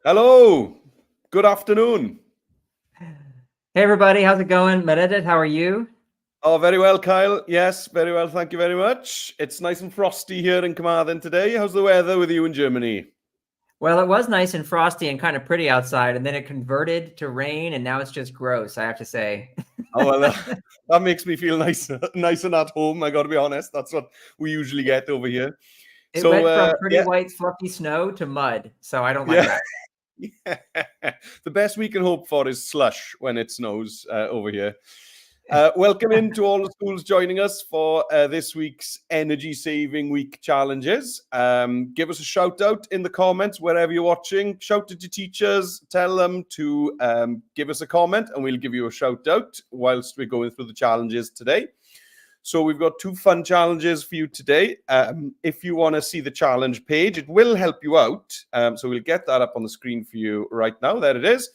Hello. Good afternoon. Hey everybody, how's it going? Meredith, how are you? Oh, very well, Kyle. Yes, very well. Thank you very much. It's nice and frosty here in Carmarthen today. How's the weather with you in Germany? Well, it was nice and frosty and kind of pretty outside, and then it converted to rain, and now it's just gross, I have to say. Oh, well, that makes me feel nice, nice and at home. I got to be honest. That's what we usually get over here. It So, went from pretty yeah, white, fluffy snow to mud, so I don't like yeah. that. Yeah. The best we can hope for is slush when it snows over here. Welcome in to all the schools joining us for this week's Energy Saving Week challenges. Give us a shout out in the comments wherever you're watching. Shout at your teachers, tell them to give us a comment, and we'll give you a shout out whilst we're going through the challenges today. So we've got two fun challenges for you today. If you want to see the challenge page, it will help you out. So we'll get that up on the screen for you right now. There it is.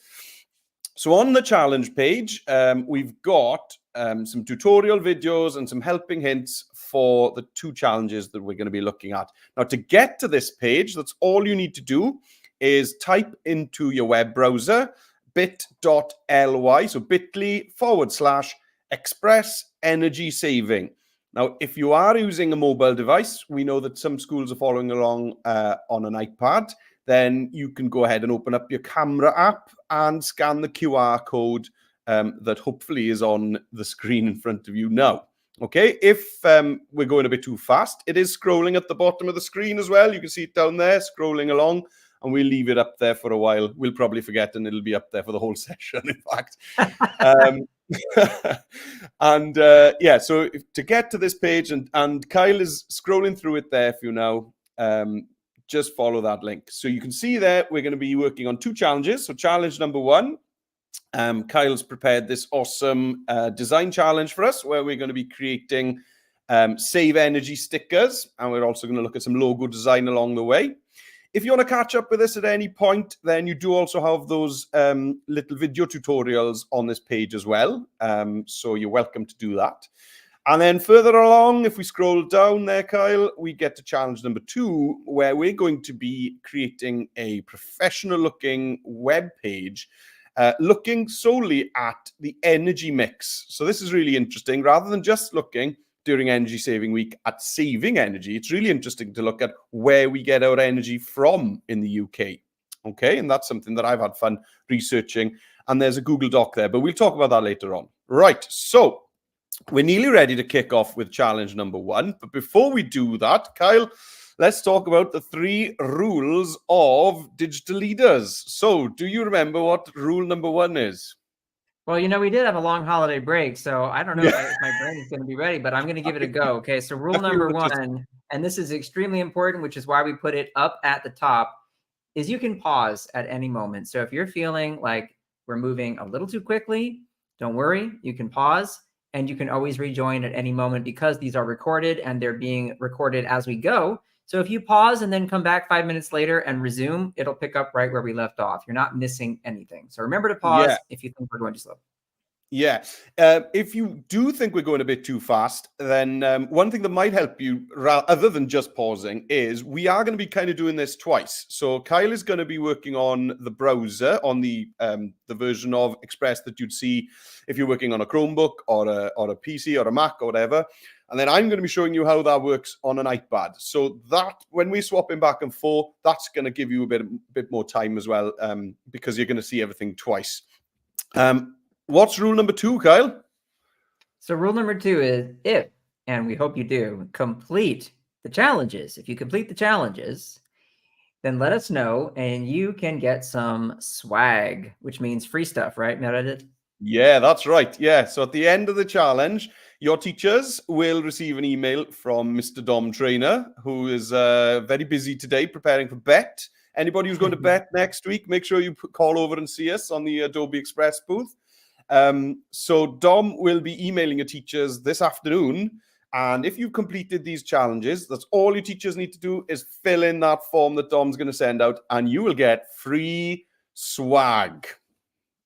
So on the challenge page, we've got some tutorial videos and some helping hints for the two challenges that we're going to be looking at. Now, to get to this page, that's all you need to do is type into your web browser bit.ly, so bit.ly/express energy saving. Now, if you are using a mobile device, we know that some schools are following along on an iPad, then you can go ahead and open up your camera app and scan the QR code that hopefully is on the screen in front of you now. Okay, if we're going a bit too fast, it is scrolling at the bottom of the screen as well. You can see it down there, scrolling along, and we'll leave it up there for a while. We'll probably forget, and it'll be up there for the whole session, in fact. And yeah, so to get to this page, and Kyle is scrolling through it there for you now. Just follow that link. So you can see there, we're going to be working on two challenges. So challenge number one, Kyle's prepared this awesome design challenge for us, where we're going to be creating save energy stickers. And we're also going to look at some logo design along the way. If you want to catch up with us at any point, then you do also have those little video tutorials on this page as well. So you're welcome to do that. And then further along, if we scroll down there, Kyle, we get to challenge number two, where we're going to be creating a professional-looking web page looking solely at the energy mix. So this is really interesting. Rather than just looking during Energy Saving Week at saving energy, it's really interesting to look at where we get our energy from in the UK. Okay, and that's something that I've had fun researching. And there's a Google Doc there, but we'll talk about that later on. Right, so we're nearly ready to kick off with challenge number one. But before we do that, Kyle, let's talk about the 3 rules of digital leaders. So do you remember what rule number 1 is? Well, we did have a long holiday break, so I don't know if my brain is going to be ready, but I'm going to give it a go. Okay, so rule number 1, and this is extremely important, which is why we put it up at the top, is you can pause at any moment. So if you're feeling like we're moving a little too quickly, don't worry, you can pause, and you can always rejoin at any moment because these are recorded and they're being recorded as we go. So if you pause and then come back 5 minutes later and resume, it'll pick up right where we left off. You're not missing anything. So remember to pause if you think we're going too slow. Yeah. If you do think we're going a bit too fast, then one thing that might help you, other than just pausing, is we are going to be kind of doing this twice. So Kyle is going to be working on the browser, on the version of Express that you'd see if you're working on a Chromebook or a PC or a Mac or whatever. And then I'm going to be showing you how that works on an iPad. So that when we're swapping back and forth, that's going to give you a bit more time as well, because you're going to see everything twice. What's rule number 2, Kyle? So rule number 2 is if, and we hope you do, complete the challenges. If you complete the challenges, then let us know and you can get some swag, which means free stuff, right, Meredith? Yeah, that's right. Yeah. So at the end of the challenge, your teachers will receive an email from Mr. Dom Trainer, who is very busy today preparing for BET. Anybody who's going to BET next week, make sure you call over and see us on the Adobe Express booth. So Dom will be emailing your teachers this afternoon. And if you've completed these challenges, that's all your teachers need to do is fill in that form that Dom's going to send out, and you will get free swag.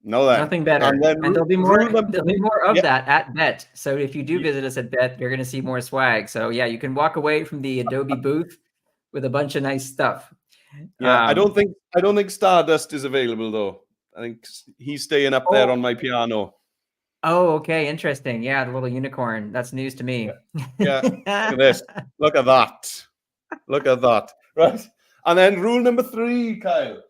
Nothing better. And there'll be more of that at BET. So if you do visit us at BET, you're going to see more swag. So yeah, you can walk away from the Adobe booth with a bunch of nice stuff. Yeah, I don't I don't think Stardust is available though. I think he's staying up there on my piano. Oh, okay, interesting. Yeah, the little unicorn. That's news to me. Yeah. Look at this. Look at that. Look at that. Right. And then rule number 3, Kyle.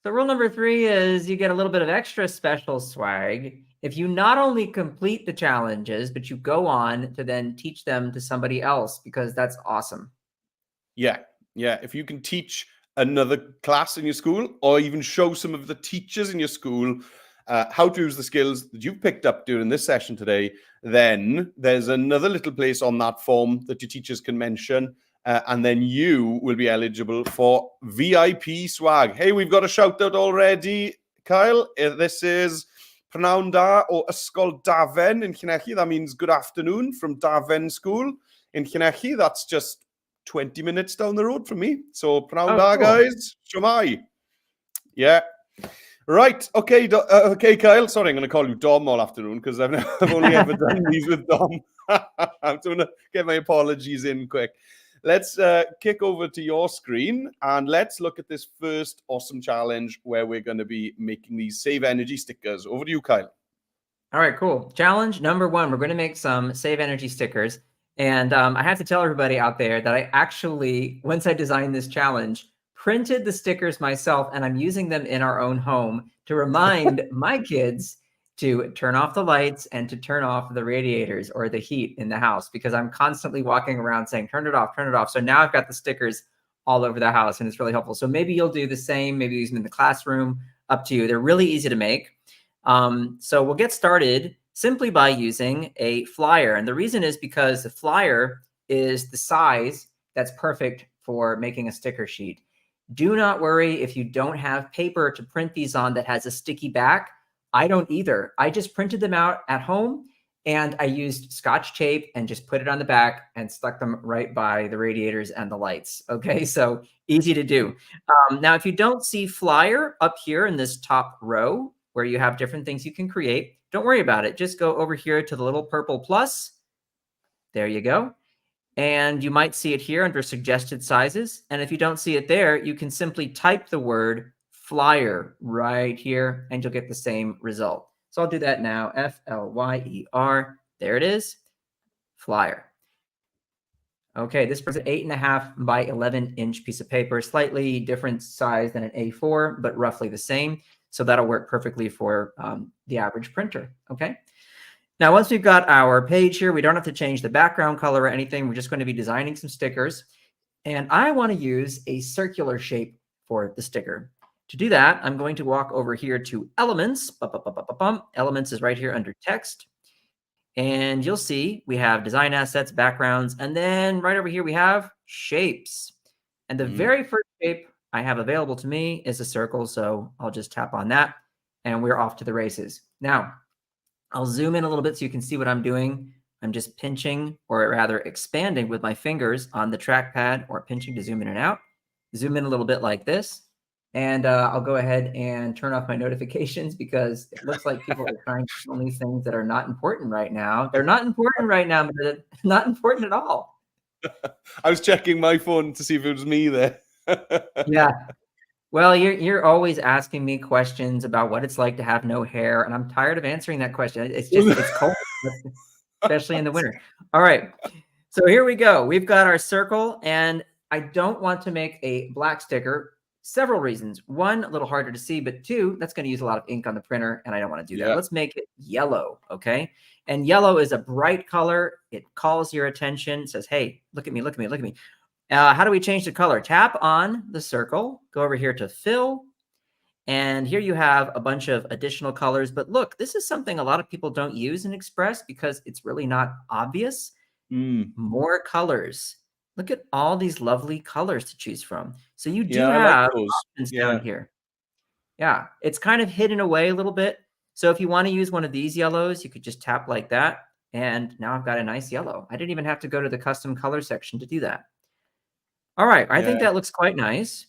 So rule number 3 is you get a little bit of extra special swag if you not only complete the challenges, but you go on to then teach them to somebody else, because that's awesome. Yeah. Yeah. If you can teach another class in your school, or even show some of the teachers in your school how to use the skills that you've picked up during this session today, then there's another little place on that form that your teachers can mention. And then you will be eligible for VIP swag. Hey, we've got a shout out already, Kyle. This is Prynawn Da o Ysgol Dafen in Llanelli. That means good afternoon from Dafen School in Llanelli. That's just 20 minutes down the road from me. So Prynawn Da, cool. guys. Shwmai. Yeah. Right. Okay. Okay, Kyle. Sorry, I'm going to call you Dom all afternoon because I've only ever done these with Dom. I'm going to get my apologies in quick. Let's kick over to your screen and let's look at this first awesome challenge where we're going to be making these save energy stickers. Over to you, Kyle. All right, cool. Challenge number 1, we're going to make some save energy stickers. And I have to tell everybody out there that I actually, once I designed this challenge, printed the stickers myself, and I'm using them in our own home to remind my kids to turn off the lights and to turn off the radiators or the heat in the house, because I'm constantly walking around saying, turn it off, turn it off. So now I've got the stickers all over the house and it's really helpful. So maybe you'll do the same, maybe use them in the classroom, up to you. They're really easy to make. So we'll get started simply by using a flyer. And the reason is because the flyer is the size that's perfect for making a sticker sheet. Do not worry if you don't have paper to print these on that has a sticky back. I don't either. I just printed them out at home and I used Scotch tape and just put it on the back and stuck them right by the radiators and the lights. Okay, so easy to do. Now, if you don't see flyer up here in this top row where you have different things you can create, don't worry about it. Just go over here to the little purple plus. There you go. And you might see it here under suggested sizes. And if you don't see it there, you can simply type the word flyer right here and you'll get the same result. So I'll do that now. F-L-Y-E-R. There it is. Flyer. Okay, this is an 8.5 by 11-inch piece of paper, slightly different size than an A4, but roughly the same. So that'll work perfectly for the average printer. Okay. Now, once we've got our page here, we don't have to change the background color or anything. We're just going to be designing some stickers. And I want to use a circular shape for the sticker. To do that, I'm going to walk over here to Elements. Elements is right here under Text. And you'll see we have Design Assets, Backgrounds, and then right over here we have Shapes. And the very first shape I have available to me is a circle, so I'll just tap on that, and we're off to the races. Now, I'll zoom in a little bit so you can see what I'm doing. I'm just pinching, or rather expanding with my fingers on the trackpad, or pinching to zoom in and out. Zoom in a little bit like this. And I'll go ahead and turn off my notifications because it looks like people are trying to tell me things that are not important right now. They're not important right now, but they're not important at all. I was checking my phone to see if it was me there. Yeah. Well, you're always asking me questions about what it's like to have no hair, and I'm tired of answering that question. It's cold, especially in the winter. All right. So here we go. We've got our circle, and I don't want to make a black sticker. Several reasons. 1, a little harder to see, but 2, that's going to use a lot of ink on the printer, and I don't want to do that. Let's make it yellow, okay? And yellow is a bright color. It calls your attention, says, hey, look at me, look at me, look at me. How do we change the color? Tap on the circle, go over here to fill, and here you have a bunch of additional colors. But look, this is something a lot of people don't use in Express because it's really not obvious. More colors. Look at all these lovely colors to choose from. So you do have options down here. Yeah, it's kind of hidden away a little bit. So if you want to use one of these yellows, you could just tap like that. And now I've got a nice yellow. I didn't even have to go to the custom color section to do that. All right, I think that looks quite nice.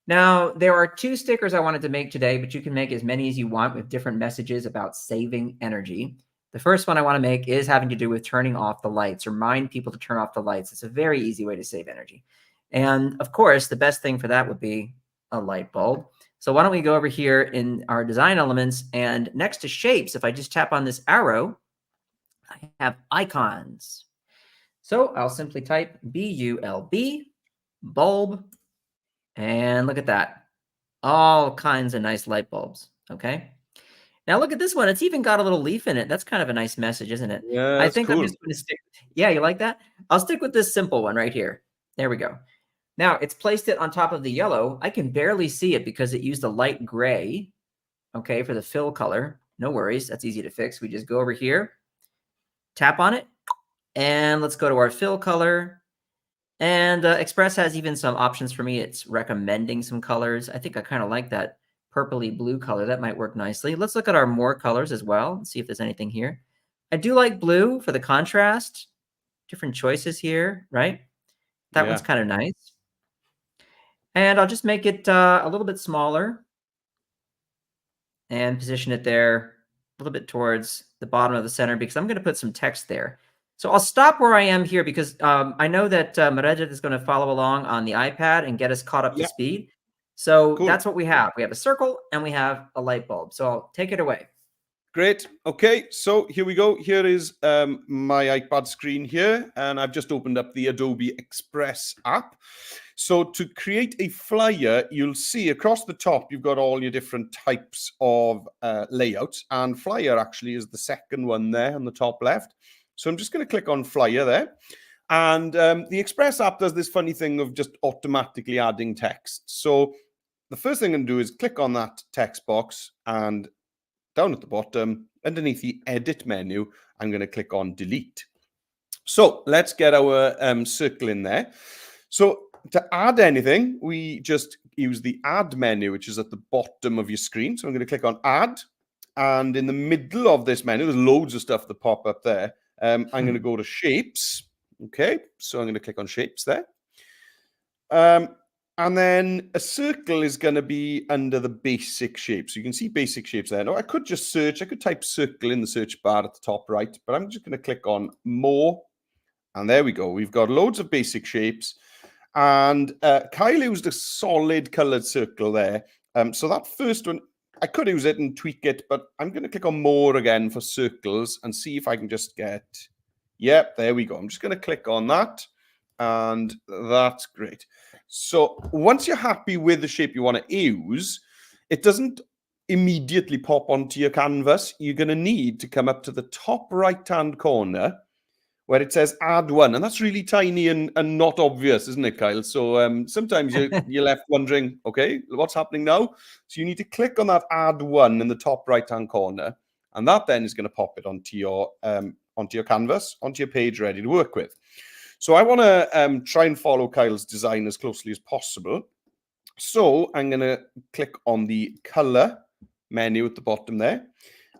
Now, there are 2 stickers I wanted to make today, but you can make as many as you want with different messages about saving energy. The first one I want to make is having to do with turning off the lights. Remind people to turn off the lights. It's a very easy way to save energy. And of course, the best thing for that would be a light bulb. So why don't we go over here in our design elements, and next to shapes, if I just tap on this arrow, I have icons. So I'll simply type B-U-L-B, bulb, and look at that. All kinds of nice light bulbs, okay? Now look at this one. It's even got a little leaf in it. That's kind of a nice message, isn't it? Yeah, I that's think I'm cool. just going to stick. Yeah, you like that? I'll stick with this simple one right here. There we go. Now it's placed it on top of the yellow. I can barely see it because it used a light gray, okay, for the fill color. No worries. That's easy to fix. We just go over here, tap on it, and let's go to our fill color. And Express has even some options for me. It's recommending some colors. I think I kind of like that purpley blue color. That might work nicely. Let's look at our more colors as well and see if there's anything here. I do like blue for the contrast. Different choices here, right? That one's kind of nice. And I'll just make it a little bit smaller and position it there a little bit towards the bottom of the center because I'm going to put some text there. So I'll stop where I am here because I know that Meredith is going to follow along on the iPad and get us caught up to speed. So that's what we have. We have a circle and we have a light bulb. So I'll take it away. Great. Okay, so here we go. Here is my iPad screen here, and I've just opened up the Adobe Express app. So to create a flyer, you'll see across the top, you've got all your different types of layouts, and flyer actually is the second one there on the top left. So I'm just going to click on flyer there. And the Express app does this funny thing of just automatically adding text. So the first thing I'm going to do is click on that text box, and down at the bottom, underneath the edit menu, I'm going to click on delete. So let's get our circle in there. So to add anything, we just use the add menu, which is at the bottom of your screen. So I'm going to click on add. And in the middle of this menu, there's loads of stuff that pop up there. I'm going to go to shapes. Okay, so I'm going to click on shapes there. And then a circle is going to be under the basic shape. So you can see basic shapes there. Now, I could just search. I could type circle in the search bar at the top right, but I'm just going to click on more. And there we go. We've got loads of basic shapes. And Kyle used a solid colored circle there. So that first one, I could use it and tweak it, but I'm going to click on more again for circles and see if I can just get, yep, there we go. I'm just going to click on that. And that's great. So once you're happy with the shape you want to use, it doesn't immediately pop onto your canvas. You're going to need to come up to the top right-hand corner where it says add one. And that's really tiny and not obvious, isn't it, Kyle? So sometimes you're left wondering, okay, what's happening now? So you need to click on that add one in the top right-hand corner. And that then is going to pop it onto your canvas, onto your page ready to work with. So I want to try and follow Kyle's design as closely as possible. So I'm going to click on the color menu at the bottom there.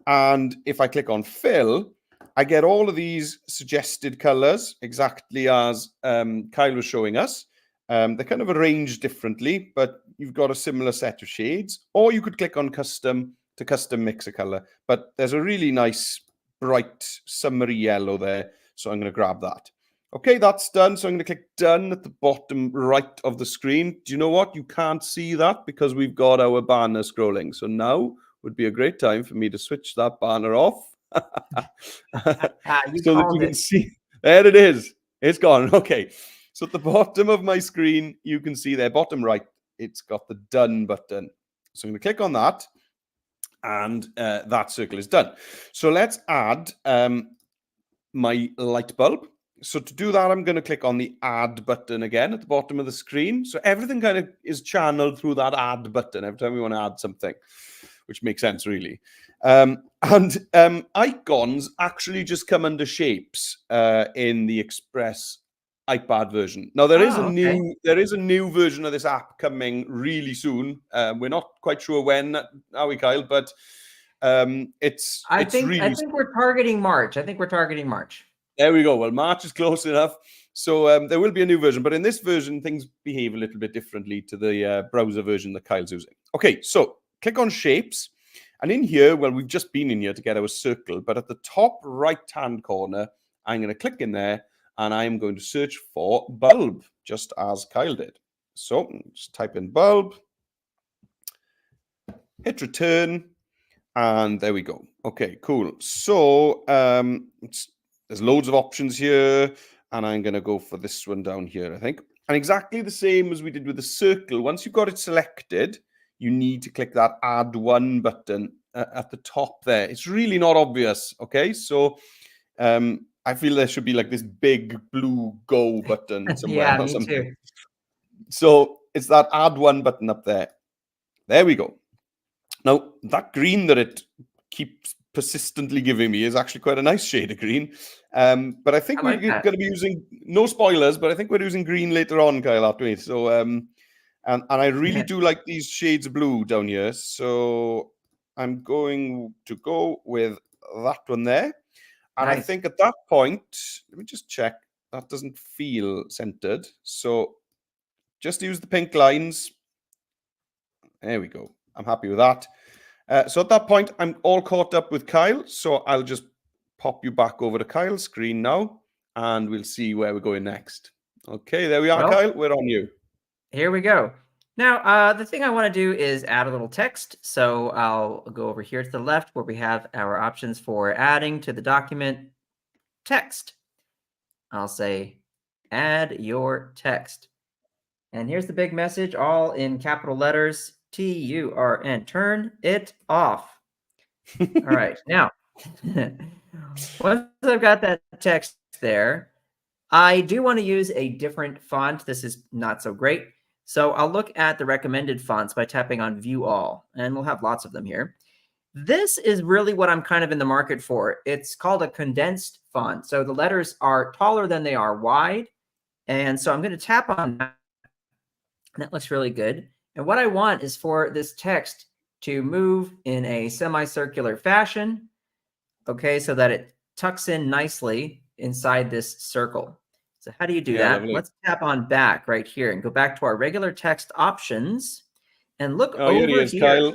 And if I click on fill, I get all of these suggested colors exactly as Kyle was showing us. They're kind of arranged differently, but you've got a similar set of shades. Or you could click on custom to custom mix a color. But there's a really nice bright summery yellow there. So I'm going to grab that. Okay, that's done. So I'm going to click done at the bottom right of the screen. Do you know what? You can't see that because we've got our banner scrolling. So now would be a great time for me to switch that banner off. So that you can see. There it is. It's gone. Okay. So at the bottom of my screen, you can see there, bottom right, it's got the done button. So I'm going to click on that. And that circle is done. So let's add my light bulb. So to do that, I'm going to click on the add button again at the bottom of the screen. So everything kind of is channeled through that add button every time we want to add something, which makes sense, really. Icons actually just come under shapes in the Express iPad version. Now there is a new version of this app coming really soon. We're not quite sure when, are we, Kyle? But I think we're targeting March. There we go. Well, March is close enough. So there will be a new version. But in this version, things behave a little bit differently to the browser version that Kyle's using. Okay, so click on Shapes. And in here, well, we've just been in here to get our circle. But at the top right-hand corner, I'm going to click in there. And I'm going to search for bulb, just as Kyle did. So just type in bulb. hit return, and there we go. Okay, cool. So there's loads of options here, and I'm going to go for this one down here, I think. And exactly the same as we did with the circle. Once you've got it selected, you need to click that add one button at the top there. It's really not obvious, okay? So I feel there should be like this big blue go button somewhere Yeah, or me something. too. So it's that add one button up there. There we go. Now, that green that it keeps persistently giving me is actually quite a nice shade of green. But I think I we're like going that. to be using, no spoilers, but I think we're using green later on, Kyle, aren't we? So, and I really do like these shades of blue down here. So I'm going to go with that one there. And I Nice. think at that point, let me just check. That doesn't feel centered. So just use the pink lines. There we go. I'm happy with that. So at that point, I'm all caught up with Kyle. So I'll just pop you back over to Kyle's screen now, and we'll see where we're going next. Okay, there we are, Well, Kyle. We're on you. Here we go. Now, the thing I want to do is add a little text. So I'll go over here to the left where we have our options for adding to the document text. I'll say, add your text. And here's the big message, all in capital letters, TURN, turn it off. All right, now, once I've got that text there, I do want to use a different font. This is not so great. So I'll look at the recommended fonts by tapping on View All, and we'll have lots of them here. This is really what I'm kind of in the market for. It's called a condensed font. So the letters are taller than they are wide. And so I'm going to tap on that. That looks really good. And what I want is for this text to move in a semicircular fashion, okay, so that it tucks in nicely inside this circle. So how do you do that? Lovely. Let's tap on back right here and go back to our regular text options and look over here he is, here. Kyle.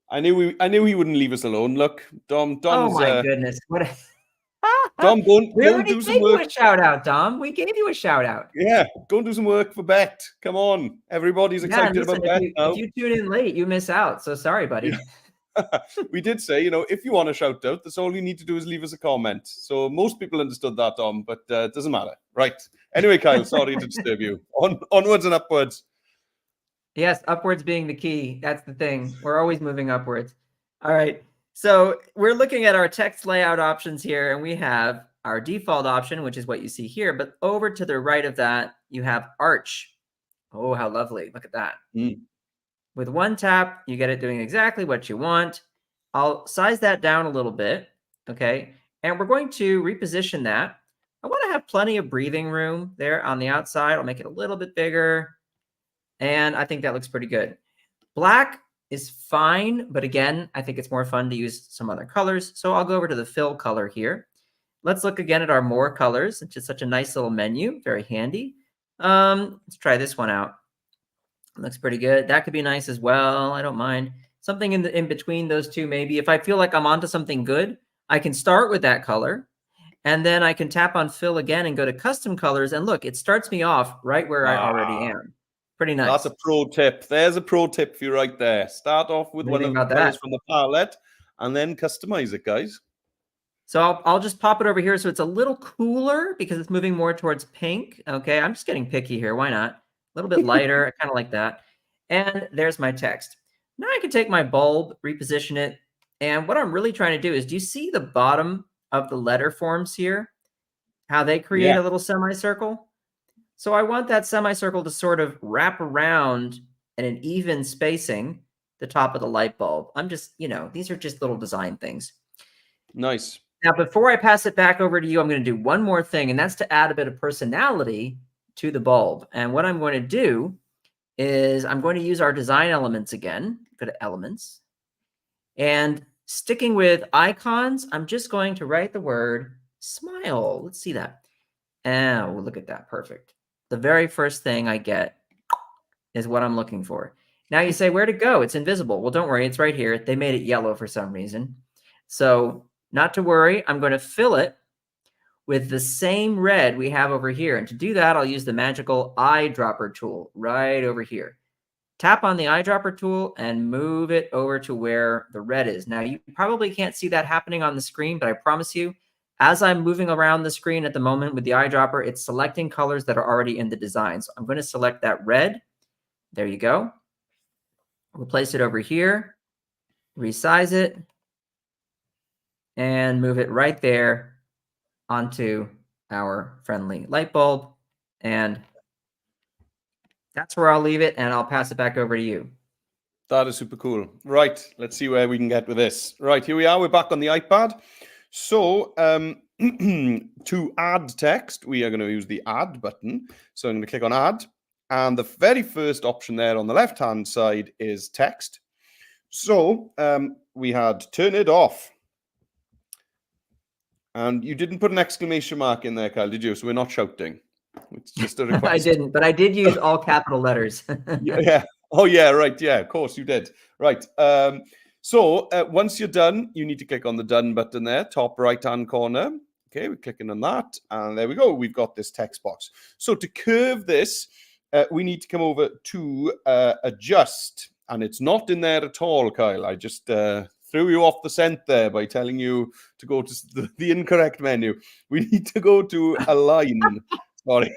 I knew he wouldn't leave us alone. Look, Dom's. Oh my goodness! What? Dom, We go and already do some gave you work. a shout out, Dom. We gave you a shout out. Yeah, go and do some work for Bet. Come on, everybody's excited about Bet now. If you tune in late, you miss out. So sorry, buddy. Yeah. We did say, if you want a shout out, that's all you need to do is leave us a comment. So most people understood that, Dom, but it doesn't matter. Right. Anyway, Kyle, sorry to disturb you. Onwards and upwards. Yes, upwards being the key. That's the thing. We're always moving upwards. All right. So we're looking at our text layout options here, and we have our default option, which is what you see here. But over to the right of that, you have Arch. Oh, how lovely. Look at that. With one tap, you get it doing exactly what you want. I'll size that down a little bit, okay? And we're going to reposition that. I want to have plenty of breathing room there on the outside. I'll make it a little bit bigger. And I think that looks pretty good. Black is fine, but again, I think it's more fun to use some other colors. So I'll go over to the fill color here. Let's look again at our more colors. It's just such a nice little menu, very handy. Let's try this one out. Looks pretty good. That could be nice as well. I don't mind. Something in between those two, maybe. If I feel like I'm onto something good, I can start with that color, and then I can tap on fill again and go to custom colors. And look, it starts me off right where I already am. Pretty nice. That's a pro tip. There's a pro tip for you right there. Start off with one of the colors from the palette and then customize it, guys. So I'll just pop it over here so it's a little cooler because it's moving more towards pink. Okay, I'm just getting picky here. Why not? A little bit lighter. I kind of like that. And there's my text. Now I can take my bulb, reposition it. And what I'm really trying to do is, do you see the bottom of the letter forms here? How they create a little semicircle? So I want that semicircle to sort of wrap around in an even spacing the top of the light bulb. I'm just, these are just little design things. Nice. Now, before I pass it back over to you, I'm going to do one more thing, and that's to add a bit of personality to the bulb. And what I'm going to do is I'm going to use our design elements again. Go to elements. And sticking with icons, I'm just going to write the word smile. Let's see that. Oh, look at that. Perfect. The very first thing I get is what I'm looking for. Now you say, where'd it go? It's invisible. Well, don't worry. It's right here. They made it yellow for some reason. So not to worry. I'm going to fill it with the same red we have over here. And to do that, I'll use the magical eyedropper tool right over here. tap on the eyedropper tool and move it over to where the red is. Now, you probably can't see that happening on the screen, but I promise you, as I'm moving around the screen at the moment with the eyedropper, it's selecting colors that are already in the design. So I'm going to select that red. There you go. We'll place it over here, resize it, and move it right there onto our friendly light bulb. And that's where I'll leave it, and I'll pass it back over to you. That is super cool. Right, let's see where we can get with this. Right, here we are. We're back on the iPad. So to add text, we are going to use the Add button. So I'm going to click on Add. And the very first option there on the left-hand side is text. So we had turn it off. And you didn't put an exclamation mark in there, Kyle, did you? So we're not shouting. It's just a request. I didn't, but I did use all capital letters. Yeah. Oh, yeah, right. Yeah, of course you did. Right. So once you're done, you need to click on the Done button there, top right-hand corner. Okay, we're clicking on that. And there we go. We've got this text box. So to curve this, we need to come over to Adjust. And it's not in there at all, Kyle. I just threw you off the scent there by telling you to go to the incorrect menu. We need to go to Align. Sorry.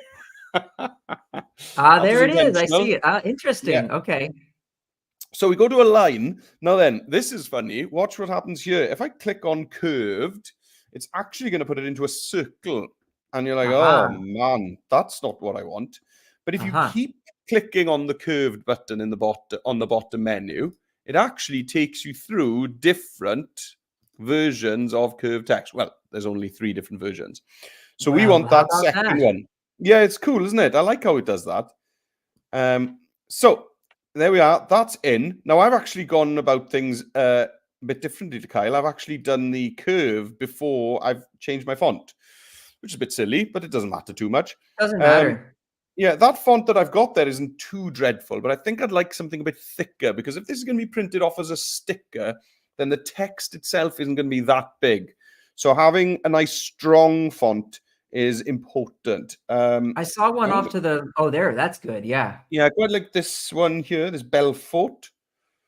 There it is. I see it. Interesting. Yeah. Okay. So we go to Align. Now then, this is funny. Watch what happens here. If I click on curved, it's actually going to put it into a circle. And you're like, oh, man, that's not what I want. But if you keep clicking on the curved button in on the bottom menu, it actually takes you through different versions of curved text. Well, there's only 3 different versions. So we want that second one. Yeah, it's cool, isn't it? I like how it does that. So there we are. That's in. Now, I've actually gone about things a bit differently to Kyle. I've actually done the curve before I've changed my font, which is a bit silly, but it doesn't matter too much. Doesn't matter. Yeah, that font that I've got there isn't too dreadful, but I think I'd like something a bit thicker, because if this is going to be printed off as a sticker, then the text itself isn't going to be that big. So having a nice strong font is important. I saw one off to the, there, that's good, yeah. Yeah, I quite like this one here, this Belfort.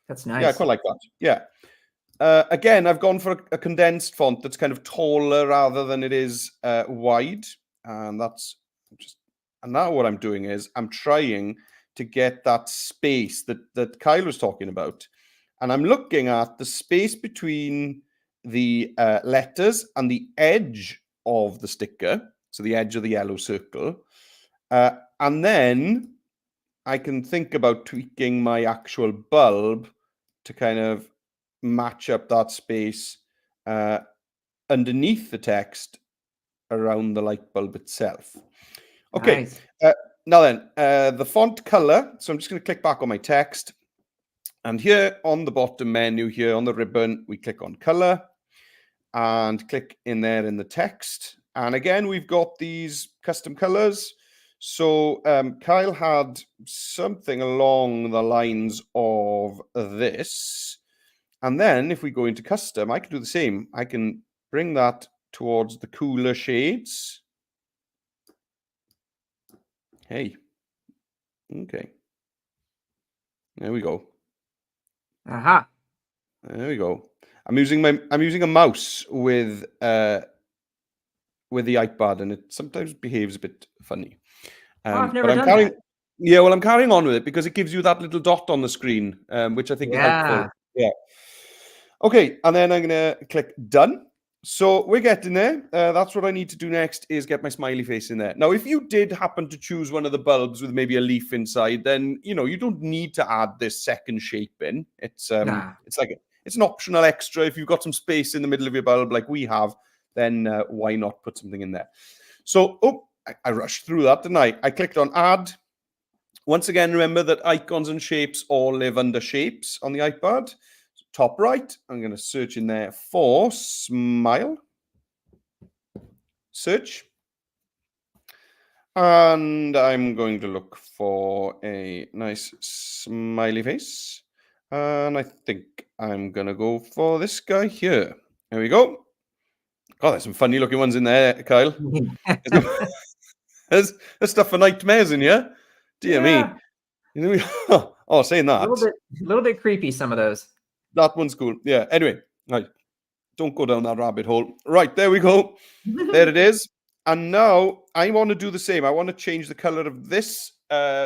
That's nice. Yeah, I quite like that, yeah. Again, I've gone for a condensed font that's kind of taller rather than it is wide. And that's just, and now what I'm doing is I'm trying to get that space that Kyle was talking about. And I'm looking at the space between the letters and the edge of the sticker, so the edge of the yellow circle, and then I can think about tweaking my actual bulb to kind of match up that space underneath the text around the light bulb itself. Okay, nice. Now then, the font color, so I'm just going to click back on my text, and here on the bottom menu here on the ribbon, we click on color and click in there in the text. And again, we've got these custom colors. So Kyle had something along the lines of this. And then if we go into custom, I can do the same. I can bring that towards the cooler shades. Hey. Okay. There we go. Aha. There we go. I'm using a mouse with the iPad, and it sometimes behaves a bit funny. I've never done that. Yeah, well, I'm carrying on with it because it gives you that little dot on the screen, which I think is helpful. Yeah. Okay, and then I'm gonna click done. So we're getting there. That's what I need to do next, is get my smiley face in there. Now, if you did happen to choose one of the bulbs with maybe a leaf inside, then you don't need to add this second shape in. It's it's an optional extra. If you've got some space in the middle of your bulb like we have, then why not put something in there? So, I rushed through that, didn't I? I clicked on add. Once again, remember that icons and shapes all live under shapes on the iPad. Top right, I'm going to search in there for smile. Search. And I'm going to look for a nice smiley face. And I think I'm going to go for this guy here. There we go. God, there's some funny looking ones in there, Kyle. There's stuff for nightmares in here. Dear me. Oh, saying that. A little bit creepy, some of those. That one's cool. Yeah. Anyway, right. Don't go down that rabbit hole. Right, there we go. There it is. And now I want to do the same. I want to change the color of this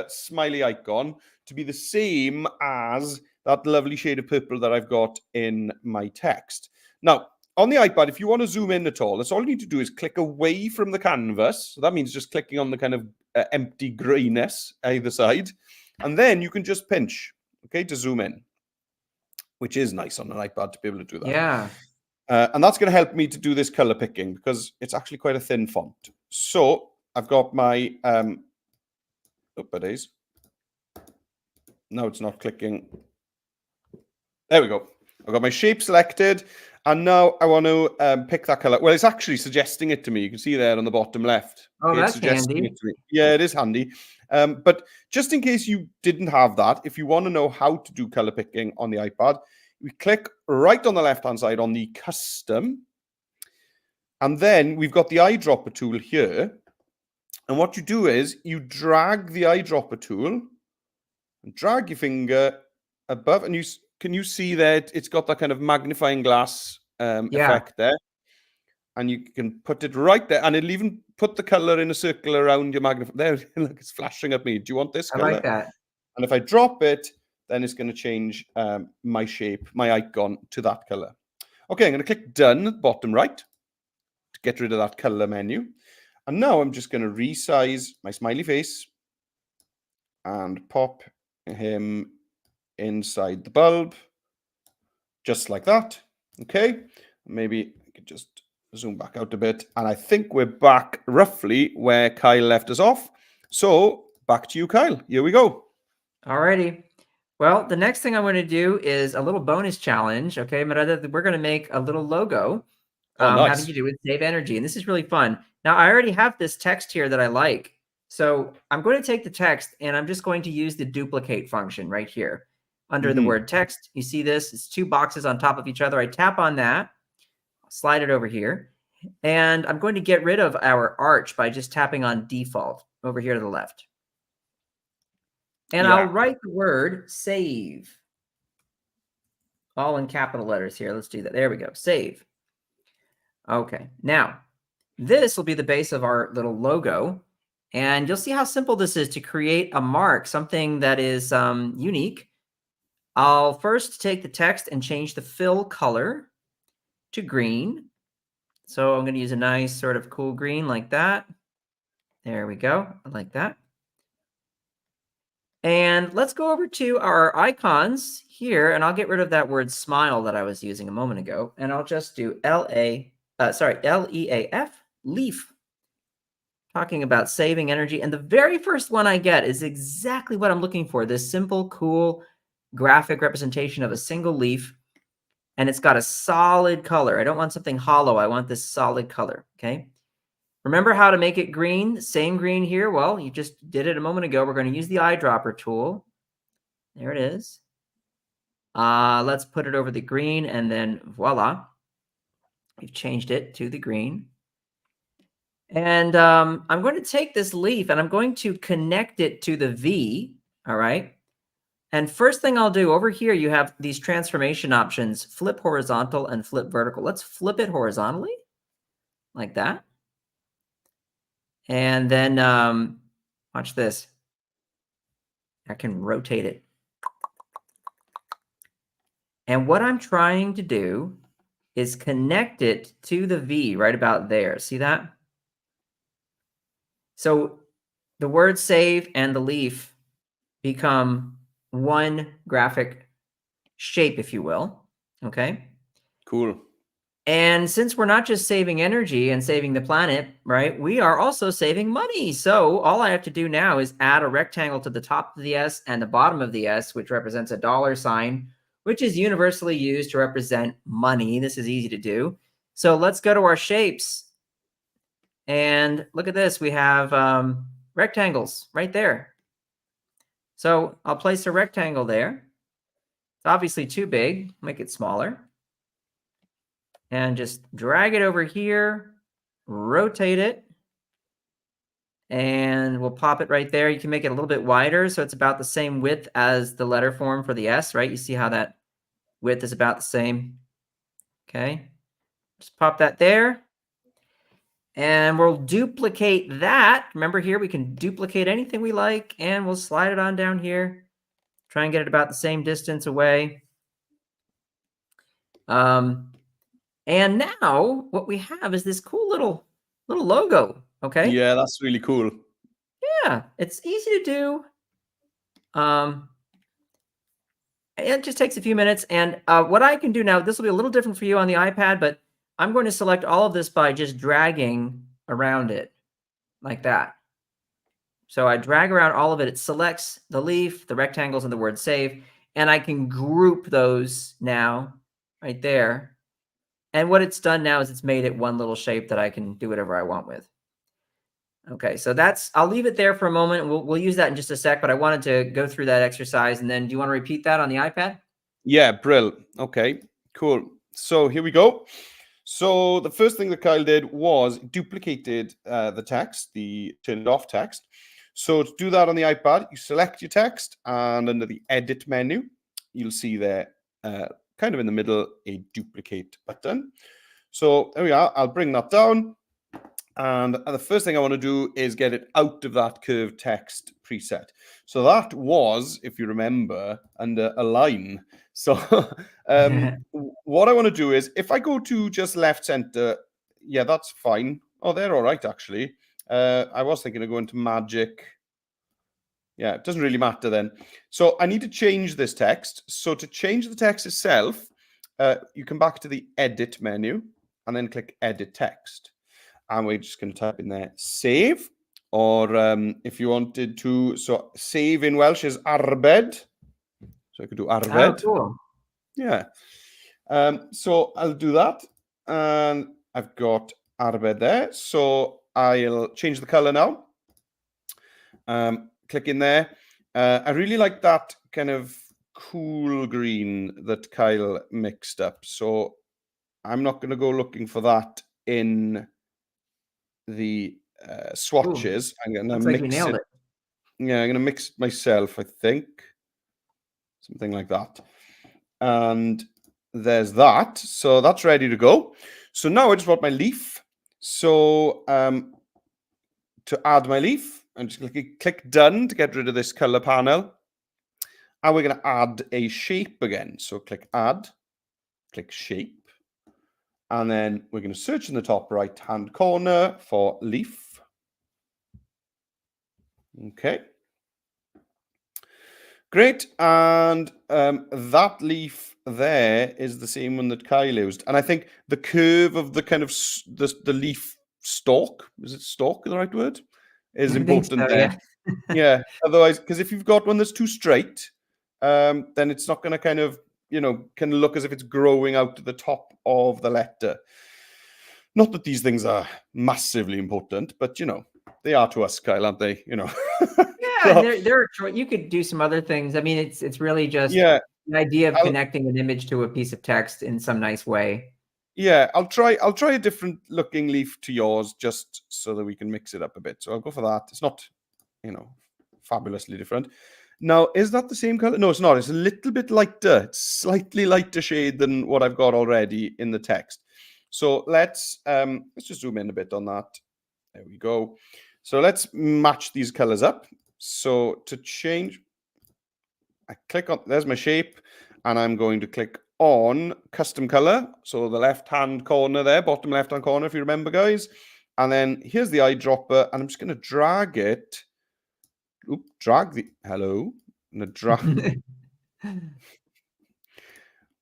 smiley icon to be the same as that lovely shade of purple that I've got in my text. Now, on the iPad, if you want to zoom in at all, that's all you need to do is click away from the canvas. So that means just clicking on the kind of empty grayness either side. And then you can just pinch, okay, to zoom in, which is nice on an iPad to be able to do that. Yeah. And that's going to help me to do this color picking because it's actually quite a thin font. So I've got my, oh, it is. Now it's not clicking. There we go. I've got my shape selected. And now I want to pick that color. Well, it's actually suggesting it to me. You can see there on the bottom left. Oh, okay, that's handy. Yeah, it is handy. But just in case you didn't have that, if you want to know how to do color picking on the iPad, we click right on the left-hand side on the custom. And then we've got the eyedropper tool here. And what you do is you drag the eyedropper tool and drag your finger above. And can you see that it's got that kind of magnifying glass effect there? And you can put it right there. And it'll even put the color in a circle around your magnifying. There, look, it's flashing at me. Do you want this color? I like that. And if I drop it, then it's going to change my shape, my icon to that color. Okay, I'm going to click done at the bottom right to get rid of that color menu. And now I'm just going to resize my smiley face and pop him inside the bulb, just like that. Okay, maybe I could just zoom back out a bit. And I think we're back roughly where Kyle left us off. So back to you, Kyle. Here we go. Alrighty. Well, the next thing I'm going to do is a little bonus challenge. Okay, but we're going to make a little logo nice. having to do with save energy. And this is really fun. Now, I already have this text here that I like. So I'm going to take the text and I'm just going to use the duplicate function right here. Under the word text, you see this? It's two boxes on top of each other. I tap on that, slide it over here. And I'm going to get rid of our arch by just tapping on default over here to the left. And I'll write the word save. All in capital letters here. Let's do that. There we go. Save. Okay. Now, this will be the base of our little logo. And you'll see how simple this is to create a mark, something that is unique. I'll first take the text and change the fill color to green. So I'm going to use a nice sort of cool green like that. There we go. I like that. And let's go over to our icons here, and I'll get rid of that word smile that I was using a moment ago, and I'll just do L-E-A-F, leaf, talking about saving energy. And the very first one I get is exactly what I'm looking for, this simple, cool graphic representation of a single leaf, and it's got a solid color. I don't want something hollow. I want this solid color, okay? Remember how to make it green? Same green here. Well, you just did it a moment ago. We're going to use the eyedropper tool. There it is. Let's put it over the green, and then voila. We've changed it to the green. And I'm going to take this leaf, and I'm going to connect it to the V, all right? And first thing I'll do, over here, you have these transformation options, flip horizontal and flip vertical. Let's flip it horizontally, like that. And then watch this. I can rotate it. And what I'm trying to do is connect it to the V right about there. See that? So the word save and the leaf become one graphic shape, if you will. Okay? Cool. And since we're not just saving energy and saving the planet, right, we are also saving money. So all I have to do now is add a rectangle to the top of the S and the bottom of the S, which represents a $sign, which is universally used to represent money. This is easy to do. So let's go to our shapes. And look at this. We have rectangles right there. So I'll place a rectangle there. It's obviously too big. Make it smaller. And just drag it over here, rotate it, And we'll pop it right there. You can make it a little bit wider, so it's about the same width as the letter form for the S, right? You see how that width is about the same. Okay, just pop that there. And we'll duplicate that. Remember here, we can duplicate anything we like, and we'll slide it on down here. Try and get it about the same distance away. And now what we have is this cool little logo, okay? Yeah, that's really cool. Yeah, it's easy to do. It just takes a few minutes. And what I can do now, this will be a little different for you on the iPad, but I'm going to select all of this by just dragging around it like that. So I drag around all of it. It selects the leaf, the rectangles, and the word save. And I can group those now right there. And what it's done now is it's made it one little shape that I can do whatever I want with. Okay, so I'll leave it there for a moment. We'll use that in just a sec, but I wanted to go through that exercise. And then do you want to repeat that on the iPad? Yeah, brill. Okay, cool. So here we go. So the first thing that Kyle did was duplicated the text, the turned off text. So to do that on the iPad, you select your text, and under the edit menu, you'll see there, kind of in the middle, a duplicate button. So there we are. I'll bring that down. And the first thing I want to do is get it out of that curved text preset. So that was, if you remember, under align. So what I want to do is, if I go to just left center, yeah, that's fine. Oh, they're all right, actually. I was thinking of going to magic. Yeah, it doesn't really matter then. So I need to change this text. So to change the text itself, you come back to the edit menu and then click edit text. And we're just going to type in there save, or if you wanted to, so save in Welsh is arbed. So I could do arbed. Oh, cool. Yeah. So I'll do that. And I've got arbed there. So I'll change the color now. Click in there. I really like that kind of cool green that Kyle mixed up. So I'm not going to go looking for that in the swatches. Ooh, I'm going to looks like you mix nailed it. it. Yeah, I'm going to mix it myself, I think. Something like that. And there's that. So that's ready to go. So now I just want my leaf. So to add my leaf, I'm just going to click done to get rid of this color panel. And we're going to add a shape again. So click add, click shape. And then we're going to search in the top right-hand corner for leaf. Okay. Great. And that leaf there is the same one that Kyle used. And I think the curve of the kind of the leaf stalk, is it stalk the right word? Is important so, there. yeah. Yeah. Otherwise, because if you've got one that's too straight, then it's not going to kind of, can look as if it's growing out to the top of the letter. Not that these things are massively important, but they are to us, Kyle, aren't they? Yeah, So, and you could do some other things. I mean, it's really just yeah, the idea of connecting an image to a piece of text in some nice way. Yeah, I'll try a different looking leaf to yours just so that we can mix it up a bit. So I'll go for that. It's not, fabulously different. Now, is that the same color? No, it's not. It's a little bit lighter. It's slightly lighter shade than what I've got already in the text. So let's just zoom in a bit on that. There we go. So let's match these colors up. So to change, I click on, there's my shape, and I'm going to click on custom color. So the left-hand corner there, bottom left-hand corner, if you remember, guys. And then here's the eyedropper, and I'm just going to drag it. Oop, hello. I'm going to drag.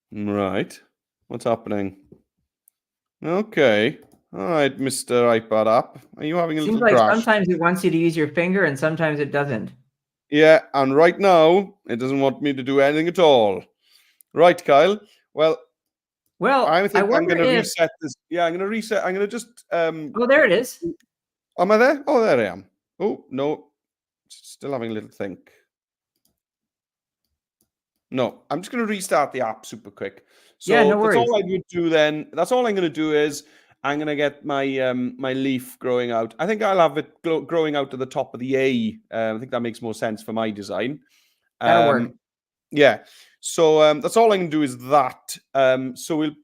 Right. What's happening? Okay. All right, Mr. iPad app. Are you having a Seems little like crash? sometimes it wants you to use your finger and sometimes it doesn't. Yeah, and right now, it doesn't want me to do anything at all. Right, Kyle. Well, I think I'm going to reset this. Yeah, I'm going to reset. I'm going to just... Oh, there it is. Am I there? Oh, there I am. Oh, no. Still having a little think. No, I'm just going to restart the app super quick. So yeah, no worries. that's all I would do then. That's all I'm going to do is I'm going to get my my leaf growing out. I think I'll have it growing out to the top of the A. I think that makes more sense for my design. That'll work. Yeah. So that's all I can do is that. So we'll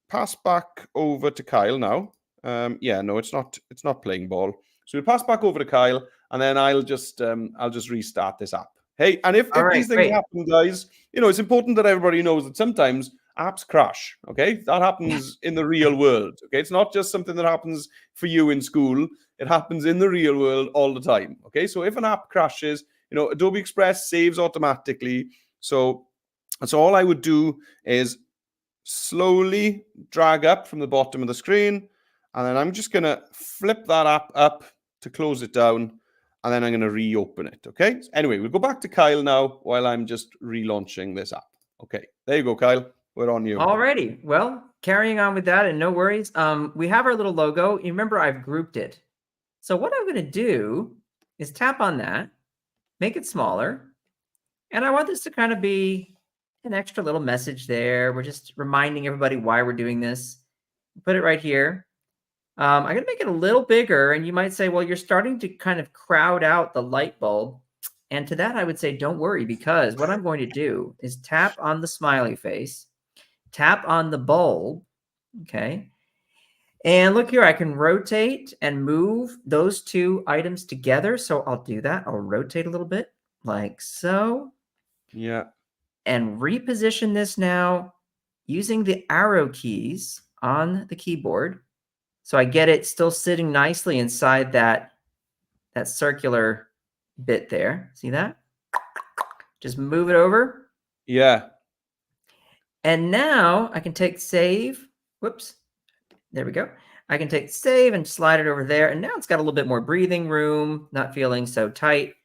pass back over to Kyle now. Yeah, no, it's not playing ball. So we'll pass back over to Kyle, and then I'll just restart this app. Hey, and if these things happen, guys, it's important that everybody knows that sometimes apps crash. Okay, that happens in the real world. Okay, it's not just something that happens for you in school. It happens in the real world all the time. Okay, so if an app crashes, Adobe Express saves automatically. So all I would do is slowly drag up from the bottom of the screen, and then I'm just going to flip that app up to close it down, and then I'm going to reopen it. Okay. Anyway, we'll go back to Kyle now while I'm just relaunching this app. Okay. There you go, Kyle. We're on you. Alrighty. Well, carrying on with that, and no worries. We have our little logo. You remember I've grouped it. So what I'm going to do is tap on that, make it smaller, and I want this to kind of be an extra little message there. We're just reminding everybody why we're doing this. Put it right here. I'm going to make it a little bigger, and you might say, well, you're starting to kind of crowd out the light bulb. And to that, I would say, don't worry, because what I'm going to do is tap on the smiley face, tap on the bulb, okay? And look here, I can rotate and move those two items together. So I'll do that. I'll rotate a little bit like so. Yeah. And reposition this now using the arrow keys on the keyboard. So I get it still sitting nicely inside that circular bit there. See that? Just move it over. Yeah. And now I can take save. Whoops. There we go. I can take save and slide it over there. And now it's got a little bit more breathing room, not feeling so tight.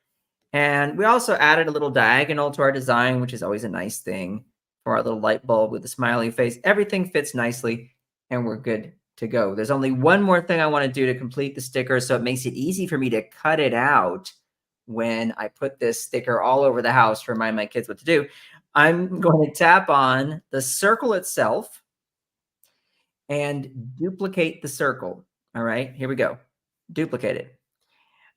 And we also added a little diagonal to our design, which is always a nice thing for our little light bulb with the smiley face. Everything fits nicely, and we're good to go. There's only one more thing I want to do to complete the sticker, so it makes it easy for me to cut it out when I put this sticker all over the house to remind my kids what to do. I'm going to tap on the circle itself and duplicate the circle. All right, here we go. Duplicate it.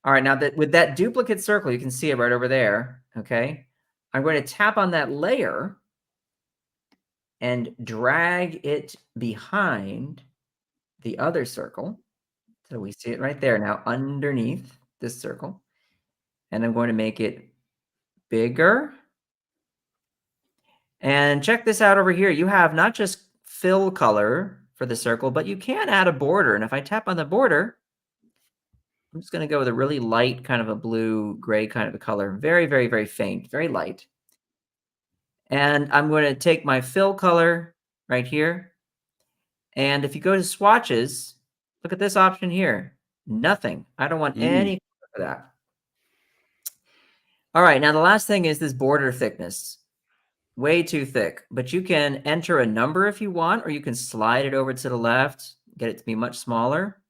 All right, now that with that duplicate circle, you can see it right over there, okay? I'm going to tap on that layer and drag it behind the other circle. So we see it right there now underneath this circle. And I'm going to make it bigger. And check this out over here. You have not just fill color for the circle, but you can add a border. And if I tap on the border, I'm just going to go with a really light kind of a blue gray kind of a color. Very, very, very faint, very light. And I'm going to take my fill color right here. And if you go to swatches, look at this option here. Nothing. I don't want any color for that. All right. Now, the last thing is this border thickness. Way too thick. But you can enter a number if you want, or you can slide it over to the left, get it to be much smaller.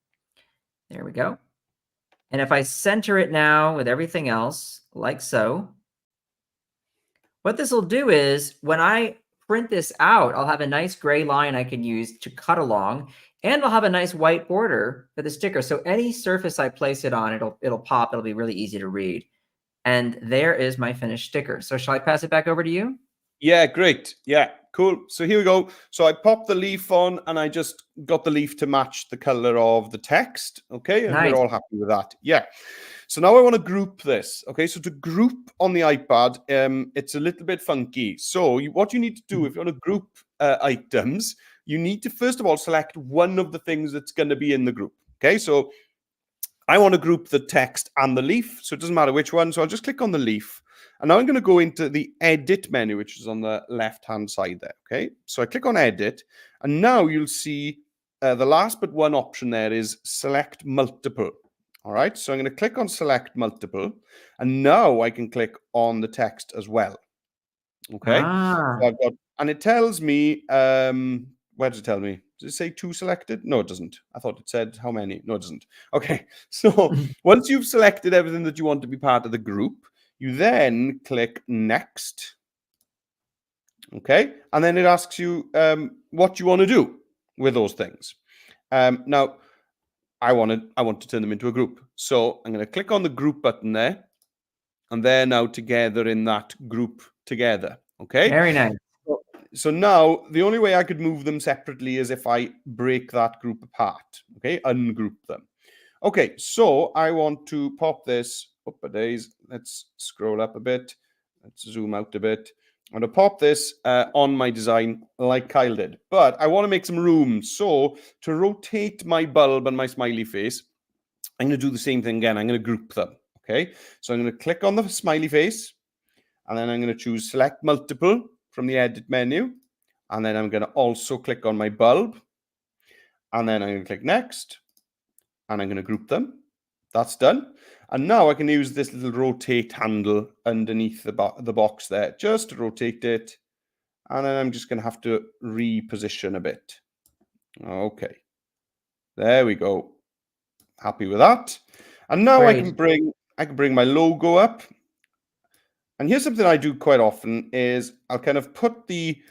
There we go. And if I center it now with everything else, like so, what this will do is when I print this out, I'll have a nice gray line I can use to cut along, and I'll have a nice white border for the sticker. So any surface I place it on, it'll pop. It'll be really easy to read. And there is my finished sticker. So shall I pass it back over to you? Yeah, great. Yeah, cool. So here we go. So I popped the leaf on, and I just got the leaf to match the color of the text. Okay, and Nice. we're all happy with that. Yeah. So now I want to group this. Okay, so to group on the iPad, it's a little bit funky. So what you need to do if you want to group items, you need to first of all select one of the things that's going to be in the group. Okay, so I want to group the text and the leaf, so it doesn't matter which one. So I'll just click on the leaf. And now I'm going to go into the edit menu, which is on the left-hand side there, okay? So I click on edit, and now you'll see the last but one option there is select multiple, all right? So I'm going to click on select multiple, and now I can click on the text as well, okay? So I've got, and it tells me, where does it tell me? Does it say two selected? No, it doesn't. I thought it said how many. No, it doesn't. Okay, so once you've selected everything that you want to be part of the group, you then click next. Okay, and then it asks you what you want to do with those things. Now, I want to turn them into a group. So I'm going to click on the group button there, and they're now together in that group together. Okay. Very nice. So now the only way I could move them separately is if I break that group apart. Okay, ungroup them. Okay, so I want to pop this up a days. Let's scroll up a bit. Let's zoom out a bit. I'm going to pop this on my design like Kyle did, but I want to make some room. So to rotate my bulb and my smiley face, I'm going to do the same thing again. I'm going to group them. Okay, so I'm going to click on the smiley face, and then I'm going to choose select multiple from the edit menu. And then I'm going to also click on my bulb, and then I'm going to click next, and I'm going to group them. That's done. And now I can use this little rotate handle underneath the box there just to rotate it. And then I'm just going to have to reposition a bit. Okay. There we go. Happy with that. And now Great. I can bring my logo up. And here's something I do quite often is I'll kind of put the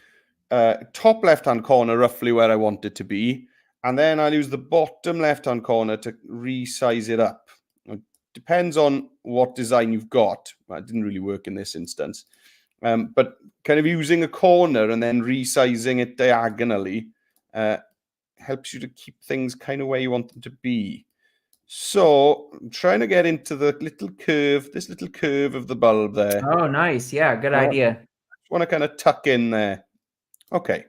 top left-hand corner roughly where I want it to be. And then I'll use the bottom left-hand corner to resize it up. It depends on what design you've got. Well, it didn't really work in this instance. But kind of using a corner and then resizing it diagonally helps you to keep things kind of where you want them to be. So I'm trying to get into the little curve, this little curve of the bulb there. Oh, nice. Yeah, good idea. Just want to kind of tuck in there. Okay,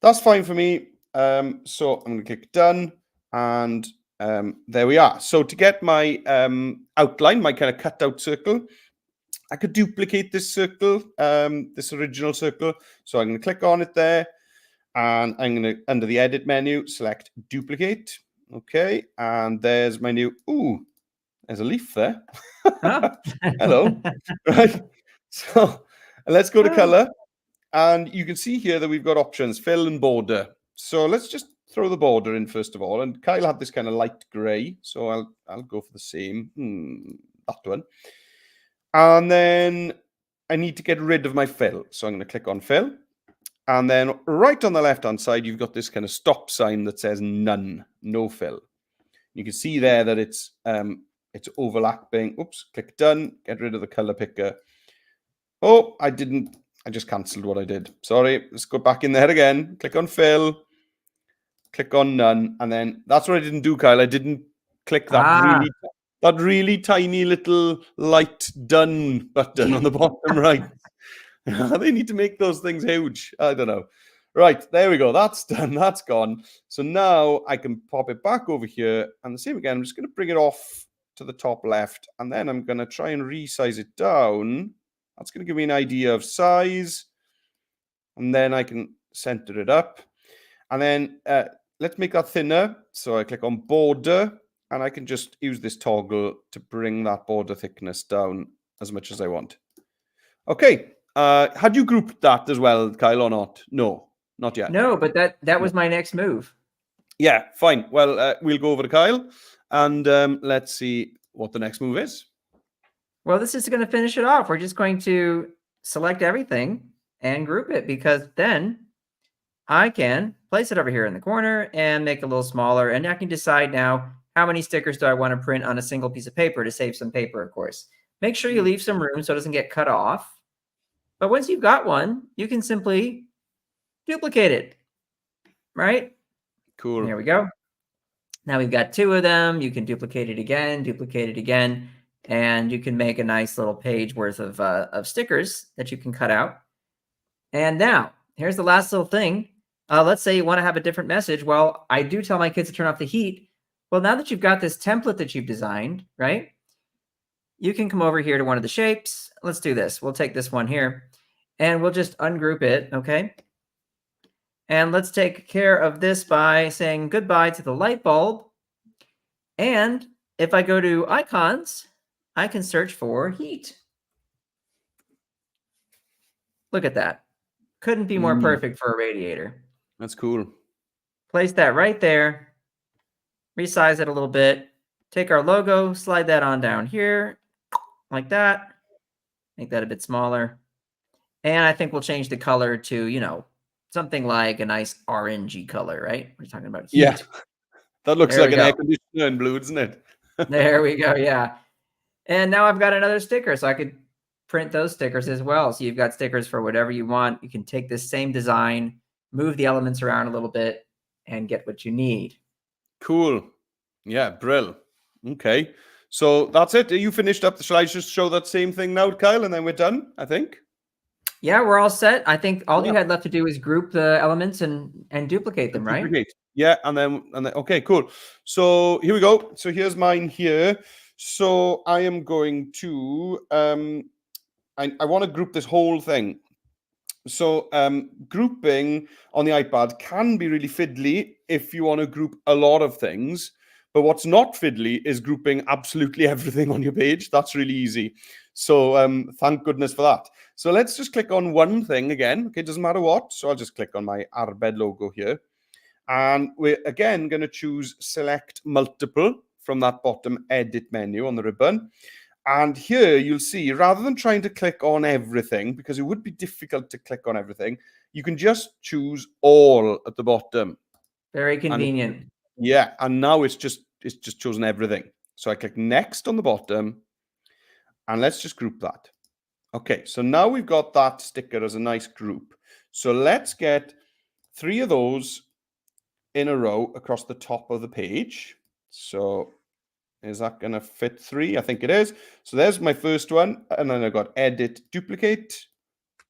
that's fine for me. So I'm going to click done, and there we are. So to get my outline, my kind of cut out circle, I could duplicate this circle, this original circle. So I'm going to click on it there, and I'm going to, under the edit menu, select duplicate. Okay, and there's my new, ooh, there's a leaf there. Huh? Hello. Right. So let's go to color. And you can see here that we've got options, fill and border. So let's just throw the border in first of all. And Kyle had this kind of light gray. So I'll go for the same, that one. And then I need to get rid of my fill. So I'm going to click on fill. And then right on the left-hand side, you've got this kind of stop sign that says none, no fill. You can see there that it's overlapping. Oops, click done, get rid of the color picker. Oh, I just cancelled what I did. Sorry, let's go back in there again. Click on fill, click on none. And then that's what I didn't do, Kyle. I didn't click that really tiny little light done button on the bottom right. They need to make those things huge. I don't know. Right, there we go. That's done. That's gone. So now I can pop it back over here. And the same again, I'm just going to bring it off to the top left. And then I'm going to try and resize it down. That's going to give me an idea of size. And then I can center it up. And then let's make that thinner. So I click on border. And I can just use this toggle to bring that border thickness down as much as I want. Okay. Had you grouped that as well, Kyle, or not? No, not yet. No, but that was my next move. Yeah, fine. Well, we'll go over to Kyle, and let's see what the next move is. Well, this is going to finish it off. We're just going to select everything and group it, because then I can place it over here in the corner and make it a little smaller. And I can decide now, how many stickers do I want to print on a single piece of paper to save some paper, of course. Make sure you leave some room so it doesn't get cut off. But once you've got one, you can simply duplicate it, right? Cool. Here we go. Now we've got two of them. You can duplicate it again, and you can make a nice little page worth of stickers that you can cut out. And now, here's the last little thing. Let's say you want to have a different message. Well, I do tell my kids to turn off the heat. Well, now that you've got this template that you've designed, right? You can come over here to one of the shapes. Let's do this. We'll take this one here, and we'll just ungroup it, okay? And let's take care of this by saying goodbye to the light bulb. And if I go to icons, I can search for heat. Look at that. Couldn't be more perfect for a radiator. That's cool. Place that right there. Resize it a little bit. Take our logo, slide that on down here, like that. Make that a bit smaller. And I think we'll change the color to, something like a nice orangey color, right? We're talking about heat. Yeah. That looks There like we an go. air conditioner in blue, doesn't it? There we go. Yeah. And now I've got another sticker, so I could print those stickers as well. So you've got stickers for whatever you want. You can take this same design, move the elements around a little bit, and get what you need. Cool. Yeah, brill. Okay. So that's it. Are you finished up? Shall I just show that same thing now, Kyle, and then we're done, I think? Yeah, we're all set. I think all you Yeah. had left to do is group the elements and duplicate them, right? Duplicate. Yeah, and then okay, cool. So here we go. So here's mine here. So I am going to I want to group this whole thing. So grouping on the iPad can be really fiddly if you want to group a lot of things. But what's not fiddly is grouping absolutely everything on your page. That's really easy. So thank goodness for that. So let's just click on one thing again. Okay, doesn't matter what. So I'll just click on my Arbed logo here. And we're again going to choose select multiple from that bottom edit menu on the ribbon. And here you'll see, rather than trying to click on everything, because it would be difficult to click on everything, you can just choose all at the bottom. Very convenient. Yeah, and now it's just chosen everything. So I click next on the bottom, and let's just group that. Okay, so now we've got that sticker as a nice group. So let's get 3 of those in a row across the top of the page. So is that going to fit 3? I think it is. So there's my first one. And then I've got edit, duplicate,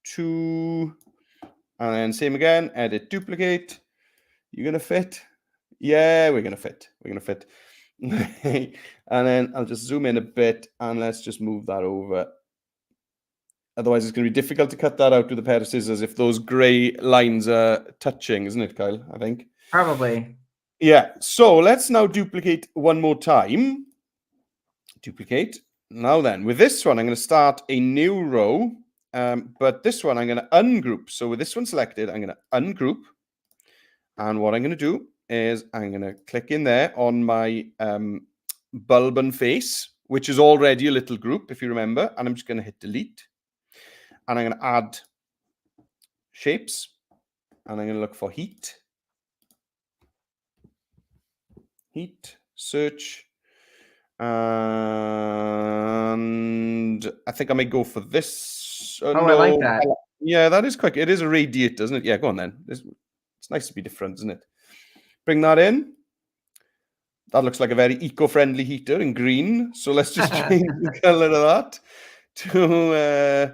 2. And then same again, edit, duplicate. You're going to fit? Yeah, we're going to fit. We're going to fit. And then I'll just zoom in a bit and let's just move that over. Otherwise, it's going to be difficult to cut that out with a pair of scissors if those grey lines are touching, isn't it, Kyle? I think. Probably. Yeah, so let's now duplicate one more time. Duplicate. Now then, with this one, I'm going to start a new row, but this one I'm going to ungroup. So with this one selected, I'm going to ungroup. And what I'm going to do is I'm going to click in there on my bulb and face, which is already a little group, if you remember. And I'm just going to hit delete. And I'm going to add shapes. And I'm going to look for heat. Heat, search. And I think I may go for this. Oh, no, I like that. Yeah, that is quick. It is a radiator, isn't it? Yeah, go on then. It's nice to be different, isn't it? Bring that in. That looks like a very eco-friendly heater in green. So let's just change the color of that to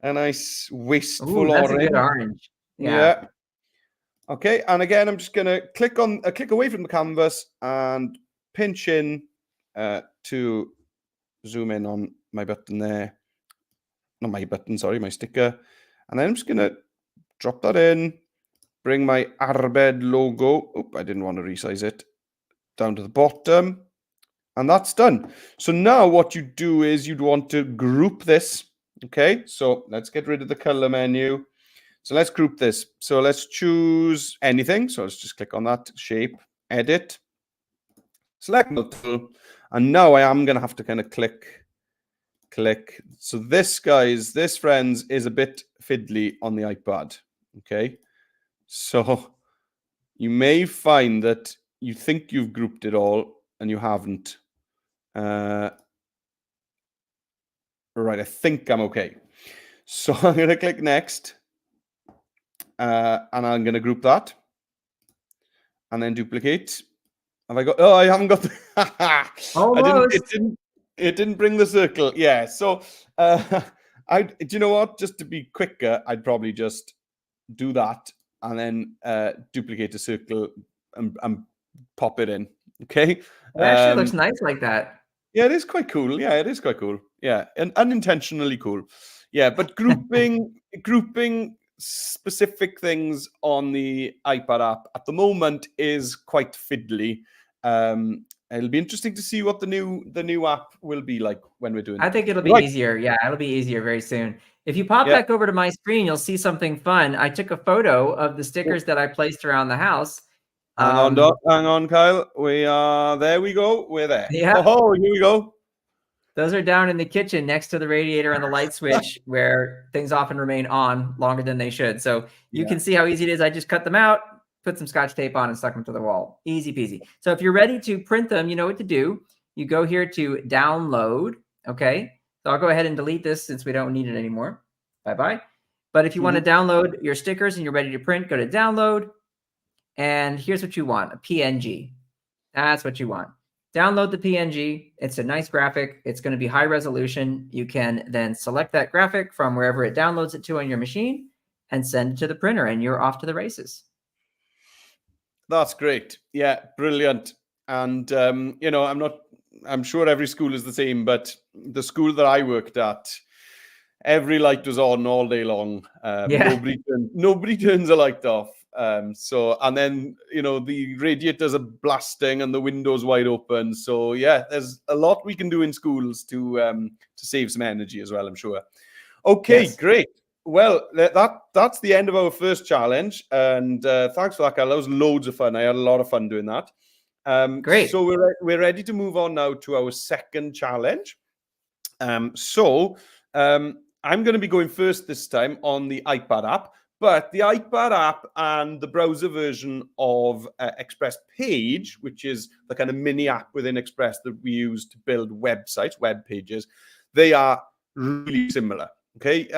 a nice wasteful that's orange. a good orange. Yeah. Okay, and again, I'm just going to click away from the canvas and pinch in to zoom in on my button there. Not my button, sorry, my sticker. And then I'm just going to drop that in, bring my Arbed logo. Oh, I didn't want to resize it. Down to the bottom. And that's done. So now what you do is you'd want to group this. Okay, so let's get rid of the color menu. So let's group this. So let's choose anything. So let's just click on that shape, edit, select multiple. And now I am going to have to kind of click. So this, guys, this, friends, is a bit fiddly on the iPad. Okay, so you may find that you think you've grouped it all and you haven't. Right, I think I'm okay. So I'm going to click next. And I'm going to group that. And then duplicate. Have I got? Oh, I haven't got. It didn't bring the circle. Yeah. So, do you know what? Just to be quicker, I'd probably just do that and then duplicate a circle and pop it in. Okay. It actually looks nice like that. Yeah, it is quite cool. Yeah, it is quite cool. Yeah, and unintentionally cool. Yeah, but grouping specific things on the iPad app at the moment is quite fiddly. It'll be interesting to see what the new app will be like when we're doing. I think it'll be easier. Yeah, it'll be easier very soon. If you pop back over to my screen, you'll see something fun. I took a photo of the stickers that I placed around the house. Hang on, Doc. Hang on, Kyle. We are there. We go. We're there. Yeah. Oh, here we go. Those are down in the kitchen next to the radiator and the light switch where things often remain on longer than they should. So you can see how easy it is. I just cut them out, put some Scotch tape on and stuck them to the wall. Easy peasy. So if you're ready to print them, you know what to do. You go here to download. Okay. So I'll go ahead and delete this since we don't need it anymore. Bye-bye. But if you want to download your stickers and you're ready to print, go to download. And here's what you want, a PNG. That's what you want. Download the PNG. It's a nice graphic. It's going to be high resolution. You can then select that graphic from wherever it downloads it to on your machine and send it to the printer, and you're off to the races. That's great. Yeah, brilliant. And, you know, I'm sure every school is the same, but the school that I worked at, every light was on all day long. Nobody turns a light off. And then, you know, the radiators are blasting and the windows wide open. So yeah, there's a lot we can do in schools to save some energy as well, I'm sure. Okay, yes. Great. Well, that's the end of our first challenge. And thanks for that, Kyle. That was loads of fun. I had a lot of fun doing that. Great. So we're ready to move on now to our second challenge. I'm going to be going first this time on the iPad app, but the iPad app and the browser version of Express Page, which is the kind of mini app within Express that we use to build websites, web pages, they are really similar. Okay,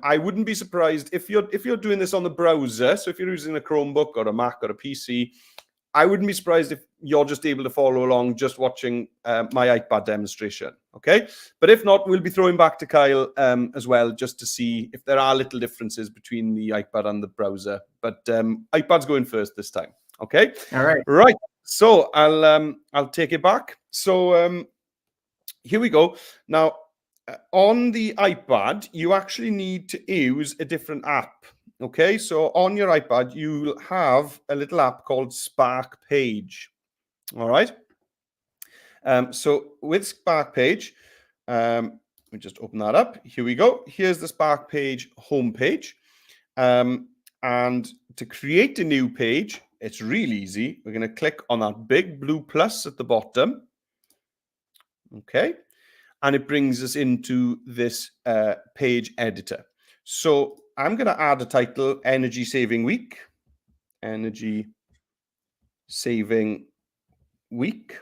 I wouldn't be surprised if you're doing this on the browser. So if you're using a Chromebook or a Mac or a PC, I wouldn't be surprised if you're just able to follow along just watching my iPad demonstration, okay? But if not, we'll be throwing back to Kyle as well, just to see if there are little differences between the iPad and the browser. But iPad's going first this time, okay? All right. Right, so I'll take it back. So here we go. Now, on the iPad, you actually need to use a different app. Okay, so on your iPad, you'll have a little app called Spark Page. All right. So with Spark Page, let me just open that up. Here we go. Here's the Spark Page homepage. And to create a new page, it's really easy. We're going to click on that big blue plus at the bottom. Okay. And it brings us into this page editor. So I'm going to add a title, Energy Saving Week. Energy Saving Week.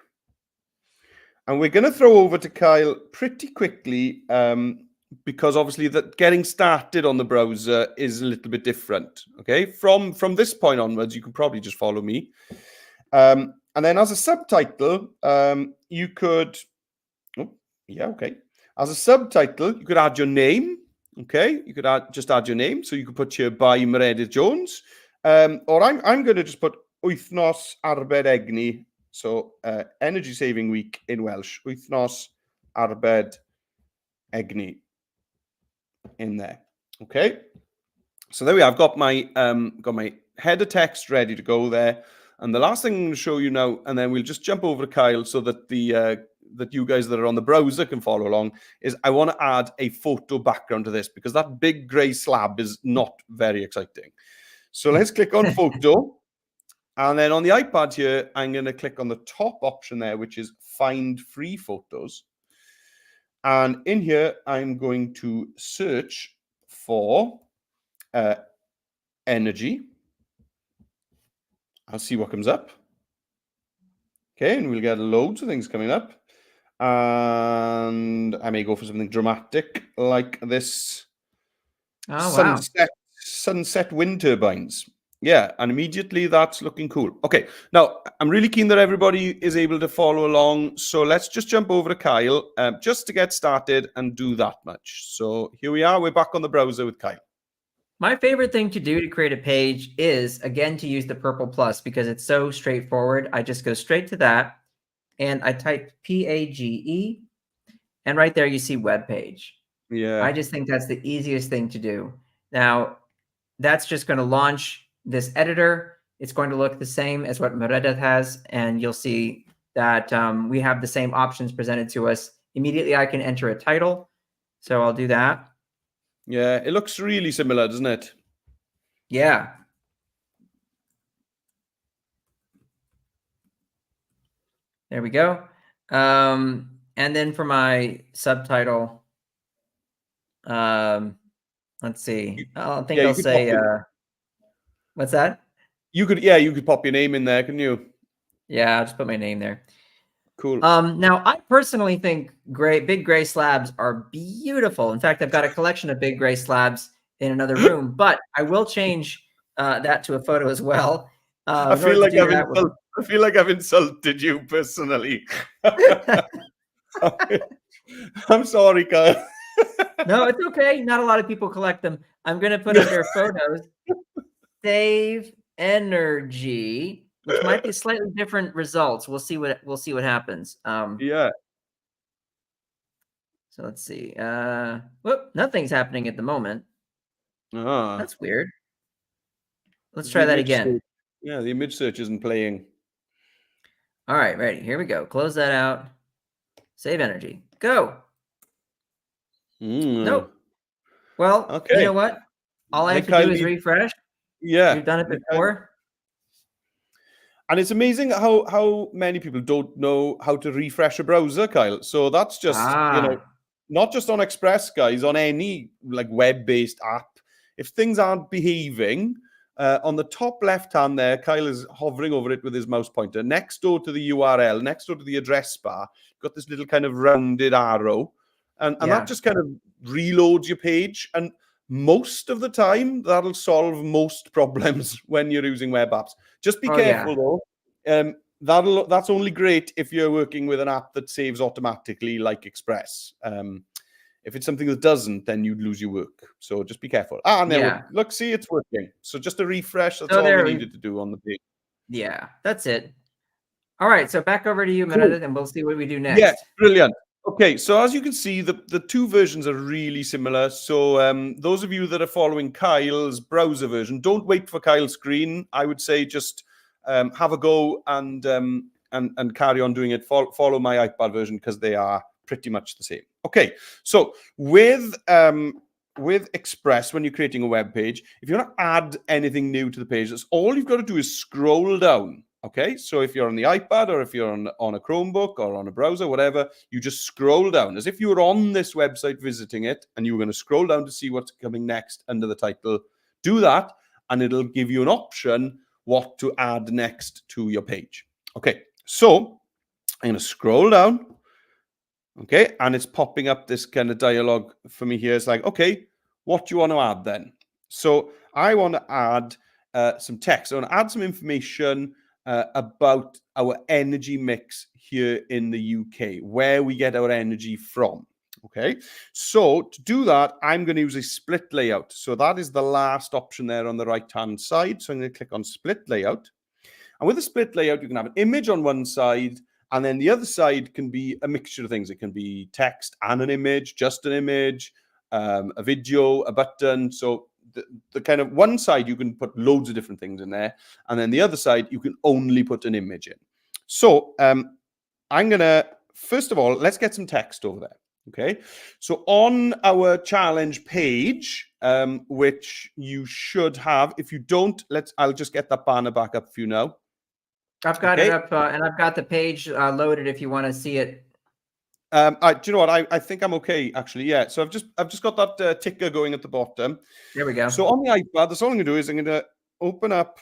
And we're going to throw over to Kyle pretty quickly because obviously that getting started on the browser is a little bit different. Okay, from this point onwards, you can probably just follow me. And then as a subtitle, you could, as a subtitle, you could add your name. Okay, you could just add your name. So you could put here by Meredith Jones. Or I'm going to just put wythnos arbed egni. So energy saving week in Welsh. Wythnos arbed egni in there. Okay. So there we are. I've got my header text ready to go there. And the last thing I'm going to show you now, and then we'll just jump over to Kyle so that that you guys that are on the browser can follow along, is I want to add a photo background to this because that big grey slab is not very exciting. So let's click on photo. And then on the iPad here, I'm going to click on the top option there, which is find free photos. And in here, I'm going to search for energy. I'll see what comes up. Okay, and we'll get loads of things coming up. And I may go for something dramatic like this. Oh, sunset wind turbines. Yeah, and immediately that's looking cool. Okay, now I'm really keen that everybody is able to follow along. So let's just jump over to Kyle just to get started and do that much. So here we are. We're back on the browser with Kyle. My favorite thing to do to create a page is, again, to use the purple plus because it's so straightforward. I just go straight to that and I type PAGE and right there you see web page. Yeah. I just think that's the easiest thing to do. Now, that's just going to launch this editor. It's going to look the same as what Meredith has, and you'll see that we have the same options presented to us. Immediately, I can enter a title. So I'll do that. Yeah, it looks really similar, doesn't it? Yeah. There we go. And then for my subtitle, let's see. I think I'll say, what's that? You could pop your name in there, couldn't you? Yeah, I'll just put my name there. Cool. Now, I personally think big gray slabs are beautiful. In fact, I've got a collection of big gray slabs in another room, but I will change that to a photo as well. I feel like I've insulted you personally. I'm sorry, Kyle. No, it's okay. Not a lot of people collect them. I'm going to put under photos, save energy, which might be slightly different results. We'll see what happens. Yeah. So let's see. Whoop, nothing's happening at the moment. That's weird. Let's try that again. Yeah, the image search isn't playing. All right, ready. Here we go. Close that out. Save energy. Go. Nope. Well, okay. You know what? All I have to do is refresh. Yeah. We've done it before. And it's amazing how many people don't know how to refresh a browser, Kyle. So that's just, not just on Express, guys, on any like web-based app. If things aren't behaving, on the top left-hand there, Kyle is hovering over it with his mouse pointer. Next door to the URL, next door to the address bar, got this little kind of rounded arrow. And that just kind of reloads your page. And most of the time, that'll solve most problems when you're using web apps. Just be careful, though. That's only great if you're working with an app that saves automatically, like Express. If it's something that doesn't, then you'd lose your work. So just be careful. And there look, see, it's working. So just a refresh. That's all we needed to do on the page. Yeah, that's it. All right, so back over to you, Meredith, and we'll see what we do next. Yeah, brilliant. Okay, so as you can see, the two versions are really similar. So those of you that are following Kyle's browser version, don't wait for Kyle's screen. I would say just have a go and carry on doing it. Follow my iPad version because they are pretty much the same. Okay, so with Express, when you're creating a web page, if you want to add anything new to the page, that's all you've got to do is scroll down. Okay, so if you're on the iPad or if you're on a Chromebook or on a browser, whatever, you just scroll down as if you were on this website visiting it and you were going to scroll down to see what's coming next under the title. Do that and it'll give you an option what to add next to your page. Okay, so I'm going to scroll down. Okay, and it's popping up this kind of dialogue for me here. It's like, okay, what do you want to add then? So I want to add some text. I want to add some information about our energy mix here in the UK, where we get our energy from. Okay, so to do that, I'm going to use a split layout. So that is the last option there on the right-hand side. So I'm going to click on split layout. And with a split layout, you can have an image on one side, and then the other side can be a mixture of things. It can be text and an image, just an image, a video, a button. So the kind of one side, you can put loads of different things in there. And then the other side, you can only put an image in. So I'm going to, first of all, let's get some text over there. Okay. So on our challenge page, which you should have, if you don't, I'll just get that banner back up for you now. I've got it up, and I've got the page loaded if you want to see it. Do you know what? I think I'm okay, actually. Yeah. So I've just got that ticker going at the bottom. There we go. So on the iPad, that's all I'm going to do is I'm going to open up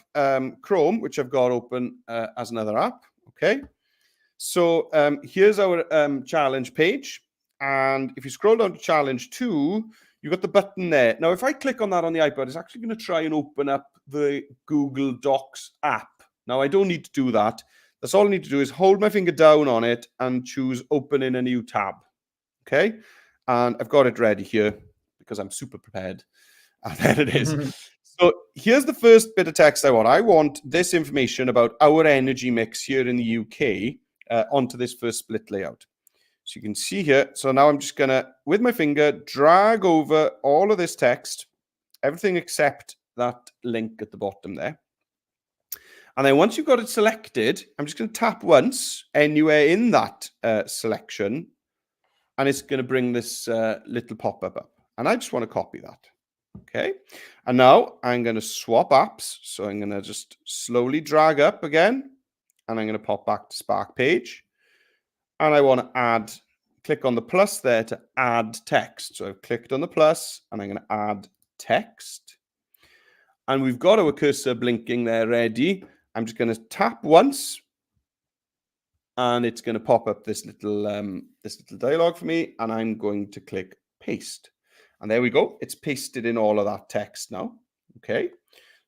Chrome, which I've got open as another app. Okay. So here's our challenge page. And if you scroll down to challenge 2, you've got the button there. Now, if I click on that on the iPad, it's actually going to try and open up the Google Docs app. Now, I don't need to do that. That's all I need to do is hold my finger down on it and choose open in a new tab. Okay. And I've got it ready here because I'm super prepared. And there it is. So here's the first bit of text I want. I want this information about our energy mix here in the UK onto this first split layout. So you can see here. So now I'm just going to, with my finger, drag over all of this text, everything except that link at the bottom there. And then once you've got it selected, I'm just going to tap once anywhere in that selection. And it's going to bring this little pop-up up. And I just want to copy that. Okay. And now I'm going to swap apps. So I'm going to just slowly drag up again. And I'm going to pop back to Spark page. And I want to click on the plus there to add text. So I've clicked on the plus and I'm going to add text. and we've got our cursor blinking there ready. I'm just going to tap once, and it's going to pop up this little dialog for me, and I'm going to click paste. And there we go. It's pasted in all of that text now. Okay.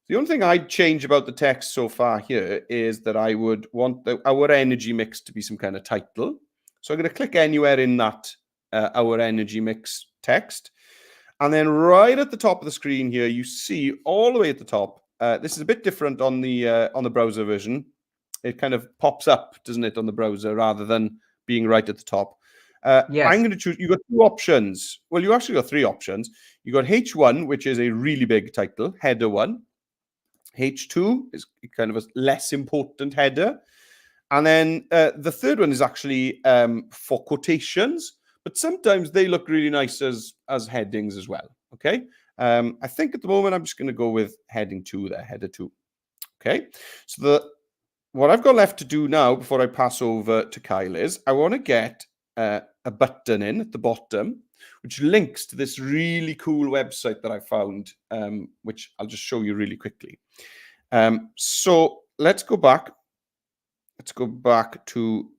The only thing I'd change about the text so far here is that I would want our energy mix to be some kind of title. So I'm going to click anywhere in that our energy mix text. And then right at the top of the screen here, you see all the way at the top. This is a bit different on the browser version. It kind of pops up, doesn't it, on the browser rather than being right at the top. Yes. I'm going to choose, you've got two options. Well, you actually got three options. You got H1, which is a really big title, header 1. H2 is kind of a less important header. And then the third one is actually for quotations, but sometimes they look really nice as headings as well. Okay. I think at the moment I'm just going to go with heading 2 there, header 2. Okay. So what I've got left to do now before I pass over to Kyle is I want to get a button in at the bottom, which links to this really cool website that I found, which I'll just show you really quickly. So let's go back. Let's go back to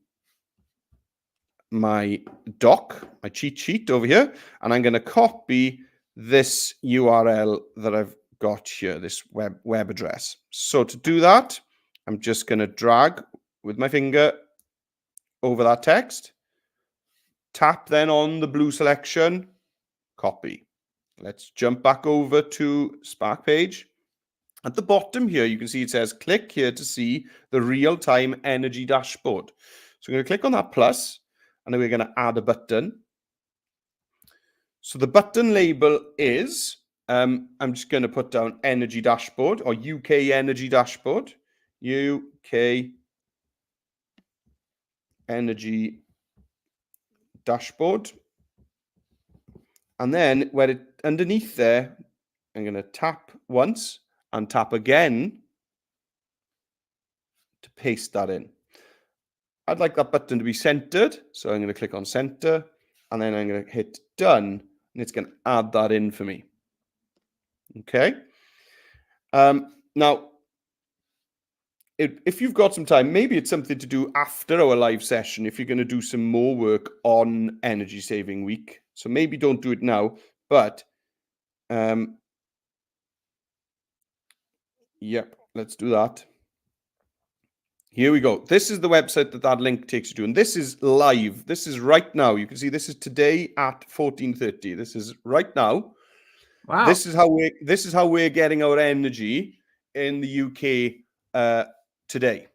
my doc, my cheat sheet over here, and I'm going to copy this URL that I've got here, this web address. So to do that, I'm just going to drag with my finger over that text, tap then on the blue selection, copy. Let's jump back over to Spark page. At the bottom here, you can see it says, click here to see the real-time energy dashboard. So I'm going to click on that plus, and then we're going to add a button. So the button label is, I'm just going to put down energy dashboard or UK energy dashboard. UK energy dashboard. And then underneath there, I'm going to tap once and tap again to paste that in. I'd like that button to be centered. So I'm going to click on center, and then I'm going to hit done, and it's going to add that in for me. Okay. Now, if you've got some time, maybe it's something to do after our live session if you're going to do some more work on Energy Saving Week. So maybe don't do it now, but yep, let's do that. Here we go. This is the website that link takes you to, and this is live. This is right now. You can see this is today at 14:30. This is right now. Wow. This is how we're getting our energy in the UK today.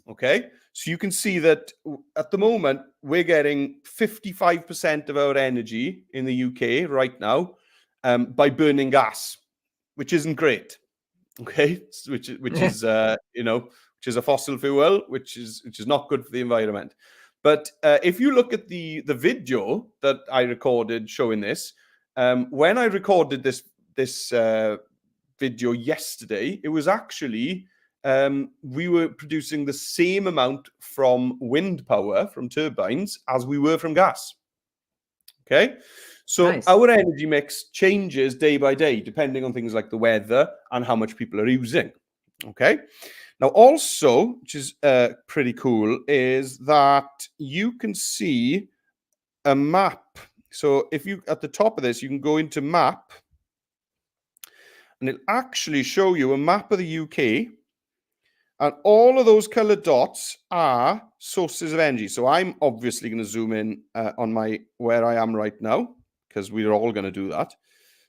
Okay, so you can see that at the moment we're getting 55% of our energy in the UK right now by burning gas, which isn't great. Okay, which is which is a fossil fuel, which is not good for the environment. But if you look at the video that I recorded showing this, when I recorded this video yesterday, it was actually we were producing the same amount from wind power, from turbines, as we were from gas. Okay, so Nice. our energy mix changes day by day, depending on things like the weather and how much people are using. Okay, now also, which is pretty cool, is that you can see a map. So if you, at the top of this, you can go into map, and it'll actually show you a map of the UK. And all of those colored dots are sources of energy. So I'm obviously going to zoom in on where I am right now, because we're all going to do that.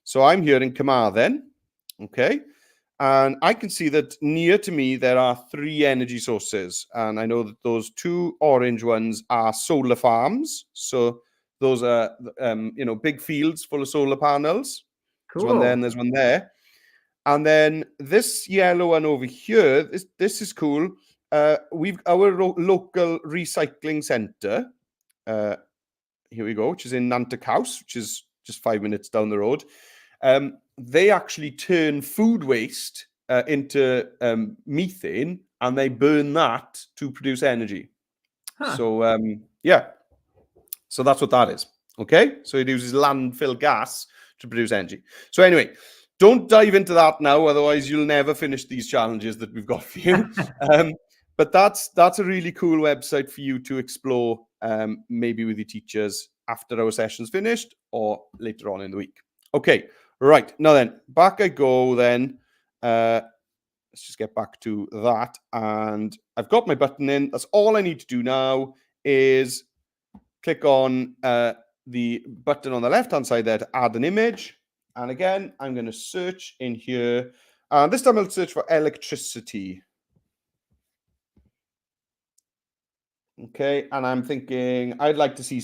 So I'm here in Carmarthen, okay? And I can see that near to me, there are 3 energy sources. And I know that those 2 orange ones are solar farms. So those are, big fields full of solar panels. Cool. There's one there and there's one there. And then this yellow one over here, this is cool. We've our local recycling centre. Here we go, which is in Nantucket House, which is just 5 minutes down the road. They actually turn food waste into methane, and they burn that to produce energy. Huh. So yeah, so that's what that is. Okay, so it uses landfill gas to produce energy. So anyway, don't dive into that now, otherwise you'll never finish these challenges that we've got for you. But that's a really cool website for you to explore, maybe with your teachers after our session's finished or later on in the week. Okay, right. Now then, back I go then. Let's just get back to that. And I've got my button in. That's all I need to do now is click on the button on the left-hand side there to add an image. And again, I'm going to search in here. And this time I'll search for electricity. Okay, and I'm thinking I'd like to see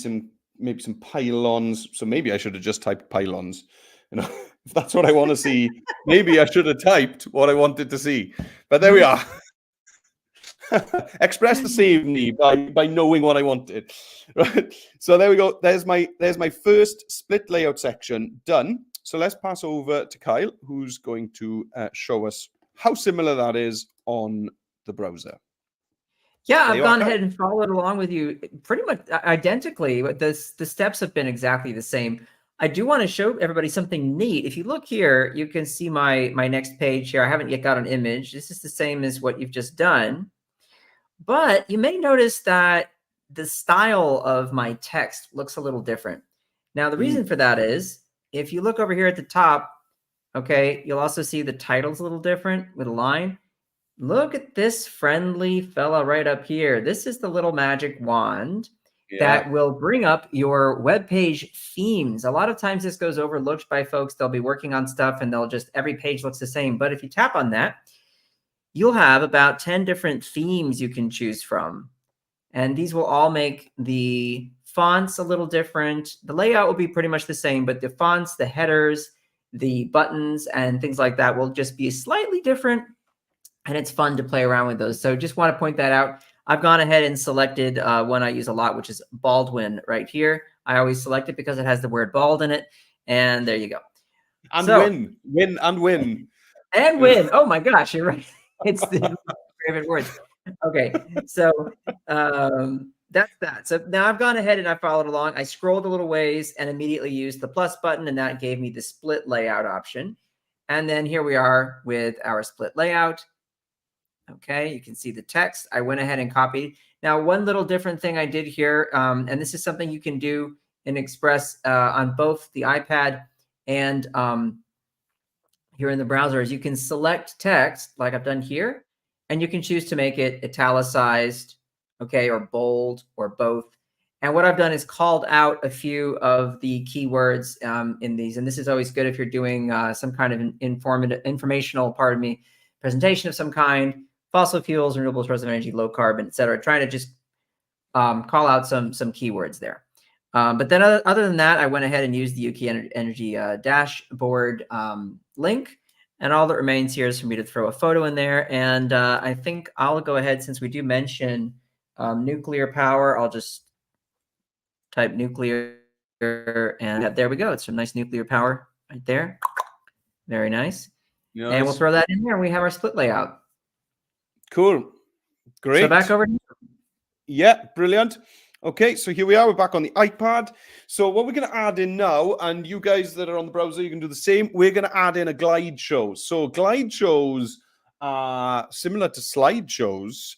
maybe some pylons. So maybe I should have just typed pylons. You know, if that's what I want to see, maybe I should have typed what I wanted to see. But there we are. Express the same need by knowing what I wanted. Right. So there we go. There's my first split layout section done. So let's pass over to Kyle, who's going to show us how similar that is on the browser. Yeah, I've gone ahead and followed along with you pretty much identically. The steps have been exactly the same. I do want to show everybody something neat. If you look here, you can see my next page here. I haven't yet got an image. This is the same as what you've just done. But you may notice that the style of my text looks a little different. Now, the reason for that is if you look over here at the top, okay, you'll also see the title's a little different with a line. Look at this friendly fella right up here. This is the little magic wand that will bring up your web page themes. A lot of times this goes overlooked by folks. They'll be working on stuff and every page looks the same. But if you tap on that, you'll have about 10 different themes you can choose from. And these will all make the fonts a little different. The layout will be pretty much the same, but the fonts, the headers, the buttons, and things like that will just be slightly different. And it's fun to play around with those. So just want to point that out. I've gone ahead and selected one I use a lot, which is Baldwin right here. I always select it because it has the word bald in it. And there you go. And win. And win. Oh my gosh, you're right. It's the favorite words. Okay, so that's that. So now I've gone ahead and I followed along. I scrolled a little ways and immediately used the plus button, and that gave me the split layout option. And then here we are with our split layout. Okay, you can see the text. I went ahead and copied. Now, one little different thing I did here, and this is something you can do in Express on both the iPad and here in the browser, is you can select text like I've done here, and you can choose to make it italicized, okay, or bold, or both. And what I've done is called out a few of the keywords in these. And this is always good if you're doing some kind of informational, presentation of some kind, fossil fuels, renewable sources of energy, low carbon, et cetera. Trying to just call out some keywords there. But then other than that, I went ahead and used the UK Energy dashboard link. And all that remains here is for me to throw a photo in there. And I think I'll go ahead, since we do mention nuclear power, I'll just type nuclear, and there we go. It's some nice nuclear power right there. Very nice. Yes. And we'll throw that in there, and we have our split layout. Cool. Great. So back over to you. Yeah, brilliant. Okay, so here we are. We're back on the iPad. So what we're going to add in now, and you guys that are on the browser, you can do the same. We're going to add in a glide show. So glide shows are similar to slideshows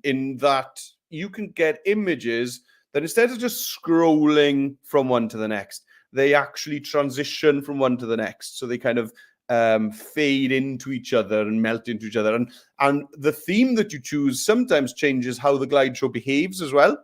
in that you can get images that instead of just scrolling from one to the next, they actually transition from one to the next. So they kind of fade into each other and melt into each other. And the theme that you choose sometimes changes how the glide show behaves as well.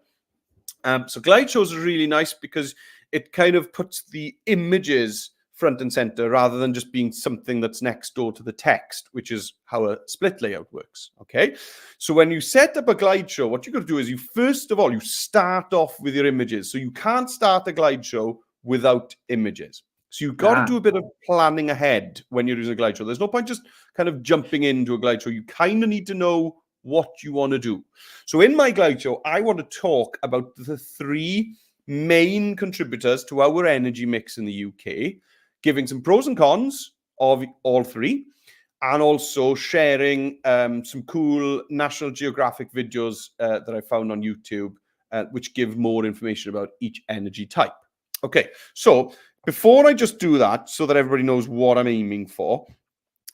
So glide shows are really nice because it kind of puts the images front and center rather than just being something that's next door to the text, which is how a split layout works. Okay. So when you set up a glide show, what you're going to do is first of all, you start off with your images. So you can't start a glide show without images. So you've got to do a bit of planning ahead when you're using a glide show. There's no point just kind of jumping into a glide show. You kind of need to know what you want to do. So in my glide show, I want to talk about the three main contributors to our energy mix in the UK, giving some pros and cons of all three, and also sharing some cool National Geographic videos that I found on YouTube, which give more information about each energy type. Okay, so before I just do that, so that everybody knows what I'm aiming for,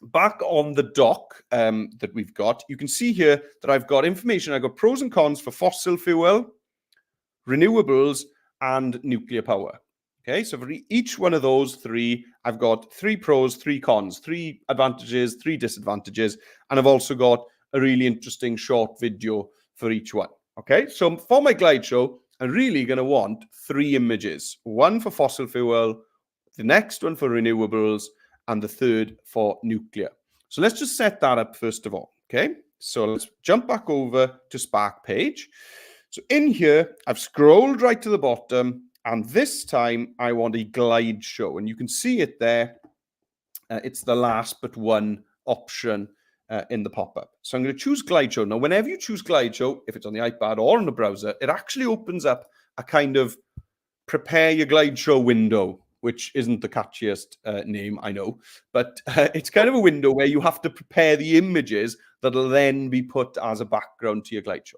back on the doc that we've got, you can see here that I've got information. I've got pros and cons for fossil fuel, renewables, and nuclear power. Okay, so for each one of those three, I've got 3 pros, 3 cons, 3 advantages, 3 disadvantages, and I've also got a really interesting short video for each one. Okay, so for my glide show, I'm really going to want 3 images. One for fossil fuel, the next one for renewables, and the third for nuclear. So let's just set that up first of all. Okay, so let's jump back over to Spark page. So in here, I've scrolled right to the bottom, and this time I want a glide show, and you can see it there. It's the last but one option in the pop-up. So I'm going to choose glide show. Now, whenever you choose glide show, if it's on the iPad or on the browser, it actually opens up a kind of prepare your glide show window, which isn't the catchiest name, I know, but it's kind of a window where you have to prepare the images that'll then be put as a background to your glide show.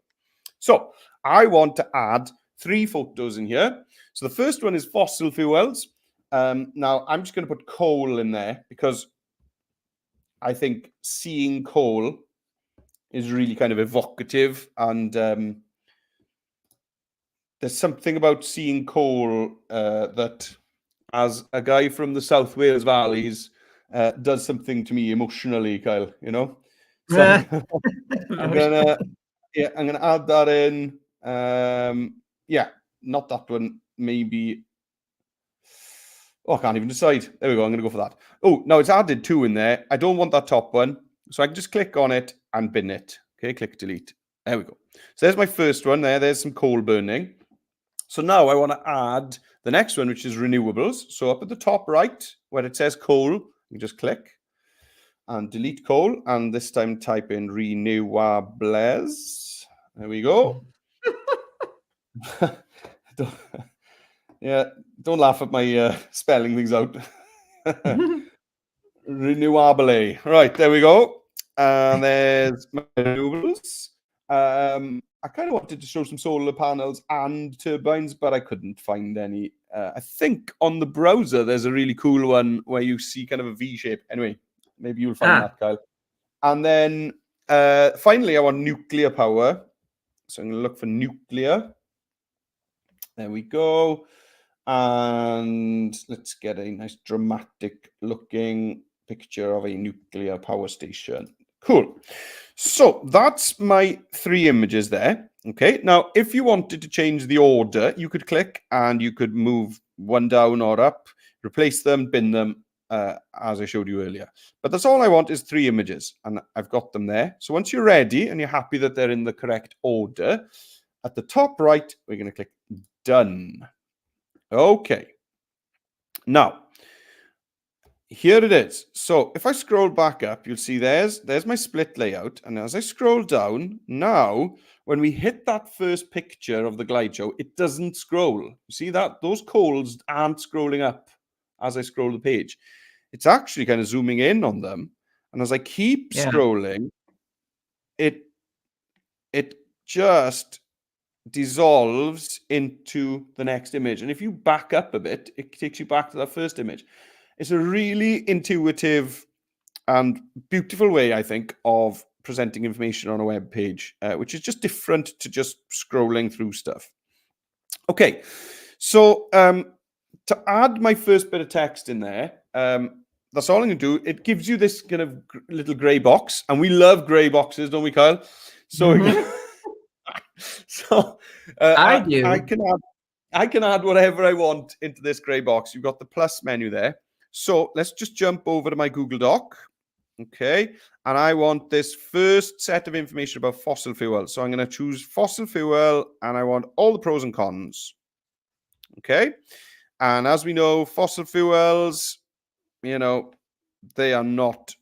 So I want to add 3 photos in here. So the first one is fossil fuels. Now I'm just going to put coal in there because I think seeing coal is really kind of evocative, and there's something about seeing coal that, as a guy from the South Wales valleys, does something to me emotionally, Kyle, you know? So I'm gonna add that in. Yeah, not that one, maybe. Oh, I can't even decide. There we go. I'm going to go for that. Oh, now it's added 2 in there. I don't want that top one. So I can just click on it and bin it. Okay, click delete. There we go. So there's my first one there. There's some coal burning. So now I want to add the next one, which is renewables. So up at the top right, where it says coal, you just click and delete coal. And this time type in renewables. There we go. Yeah, don't laugh at my spelling things out. Renewable. Right, there we go. And there's my renewables. I kind of wanted to show some solar panels and turbines, but I couldn't find any. I think on the browser, there's a really cool one where you see kind of a V shape. Anyway, maybe you'll find that, Kyle. And then finally, I want nuclear power. So I'm going to look for nuclear. There we go. And let's get a nice dramatic looking picture of a nuclear power station. Cool. So that's my 3 images there. Okay. Now, if you wanted to change the order, you could click and you could move one down or up, replace them, bin them, as I showed you earlier. But that's all I want is 3 images, and I've got them there. So once you're ready and you're happy that they're in the correct order, at the top right, we're going to click done. Okay. Now, here it is. So if I scroll back up, you'll see there's my split layout. And as I scroll down, now, when we hit that first picture of the glide show, it doesn't scroll. You see that? Those coals aren't scrolling up as I scroll the page. It's actually kind of zooming in on them. And as I keep scrolling, it just dissolves into the next image. And if you back up a bit, it takes you back to that first image. It's a really intuitive and beautiful way, I think, of presenting information on a web page, which is just different to just scrolling through stuff. Okay, so to add my first bit of text in there, that's all I'm going to do. It gives you this kind of little gray box, and we love gray boxes, don't we, Kyle? So so I do. I can add whatever I want into this gray box. You've got the plus menu there. So let's just jump over to my Google Doc. Okay. And I want this first set of information about fossil fuel. So I'm going to choose fossil fuel, and I want all the pros and cons. Okay. And as we know, fossil fuels, you know, they are not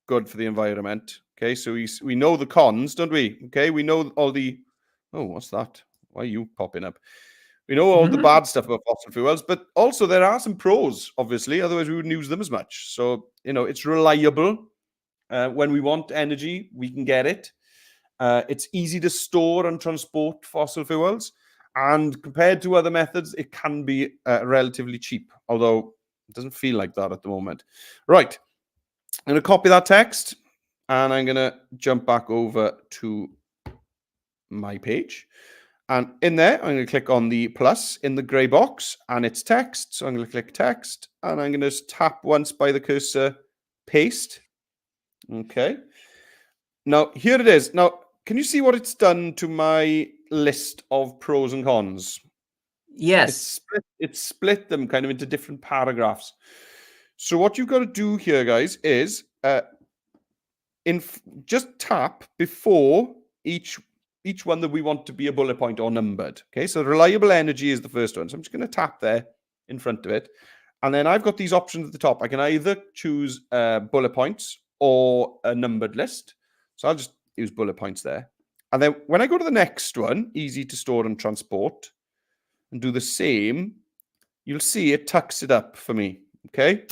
good for the environment. Okay. So we know the cons, don't we? Okay. We know all the... Oh, what's that? Why are you popping up? We know all the bad stuff about fossil fuels, but also there are some pros, obviously. Otherwise, we wouldn't use them as much. So, you know, it's reliable. When we want energy, we can get it. It's easy to store and transport fossil fuels. And compared to other methods, it can be relatively cheap. Although It doesn't feel like that at the moment. Right. I'm going to copy that text and I'm going to jump back over to my page. And in there, I'm going to click on the plus in the gray box and it's text. So I'm going to click text and I'm going to just tap once by the cursor, paste. Okay. Now, here it is. Now, can you see what it's done to my list of pros and cons? Yes. It's split them kind of into different paragraphs. So what you've got to do here, guys, is just tap before each one that we want to be a bullet point or numbered. Okay, so reliable energy is the first one. So I'm just going to tap there in front of it. And then I've got these options at the top. I can either choose bullet points or a numbered list. So I'll just use bullet points there. And then when I go to the next one, easy to store and transport, and do the same, you'll see it tucks it up for me. Okay.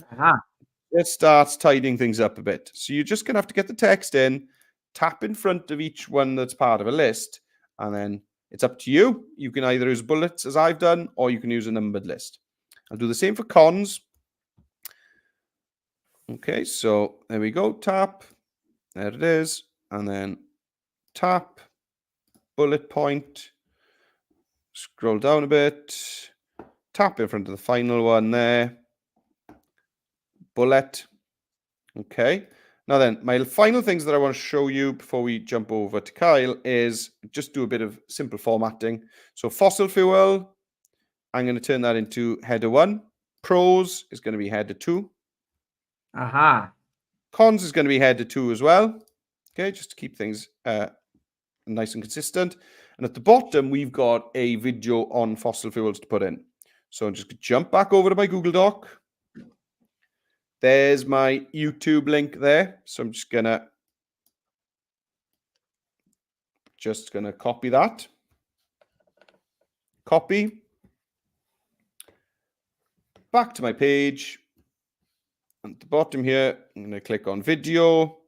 It starts tidying things up a bit. So you're just going to have to get the text in, tap in front of each one that's part of a list, and then it's up to you. You can either use bullets as I've done, or you can use a numbered list. I'll do the same for cons. Okay, so there we go. Tap. There it is. And then tap, bullet point, scroll down a bit, tap in front of the final one there, bullet. Okay. Now then, my final things that I want to show you before we jump over to Kyle is just do a bit of simple formatting. So fossil fuel, I'm going to turn that into header 1. Pros is going to be header 2. Cons is going to be header 2 as well. Okay, just to keep things nice and consistent. And at the bottom, we've got a video on fossil fuels to put in. So I'm just going to jump back over to my Google Doc. There's my YouTube link there. So I'm just gonna copy that. Copy. Back to my page. At the bottom here, I'm going to click on video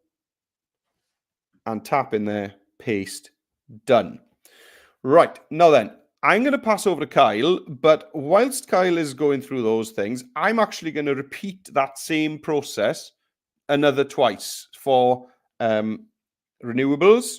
and tap in there, paste, done. Right, now then, I'm going to pass over to Kyle, but whilst Kyle is going through those things, I'm actually going to repeat that same process another twice for renewables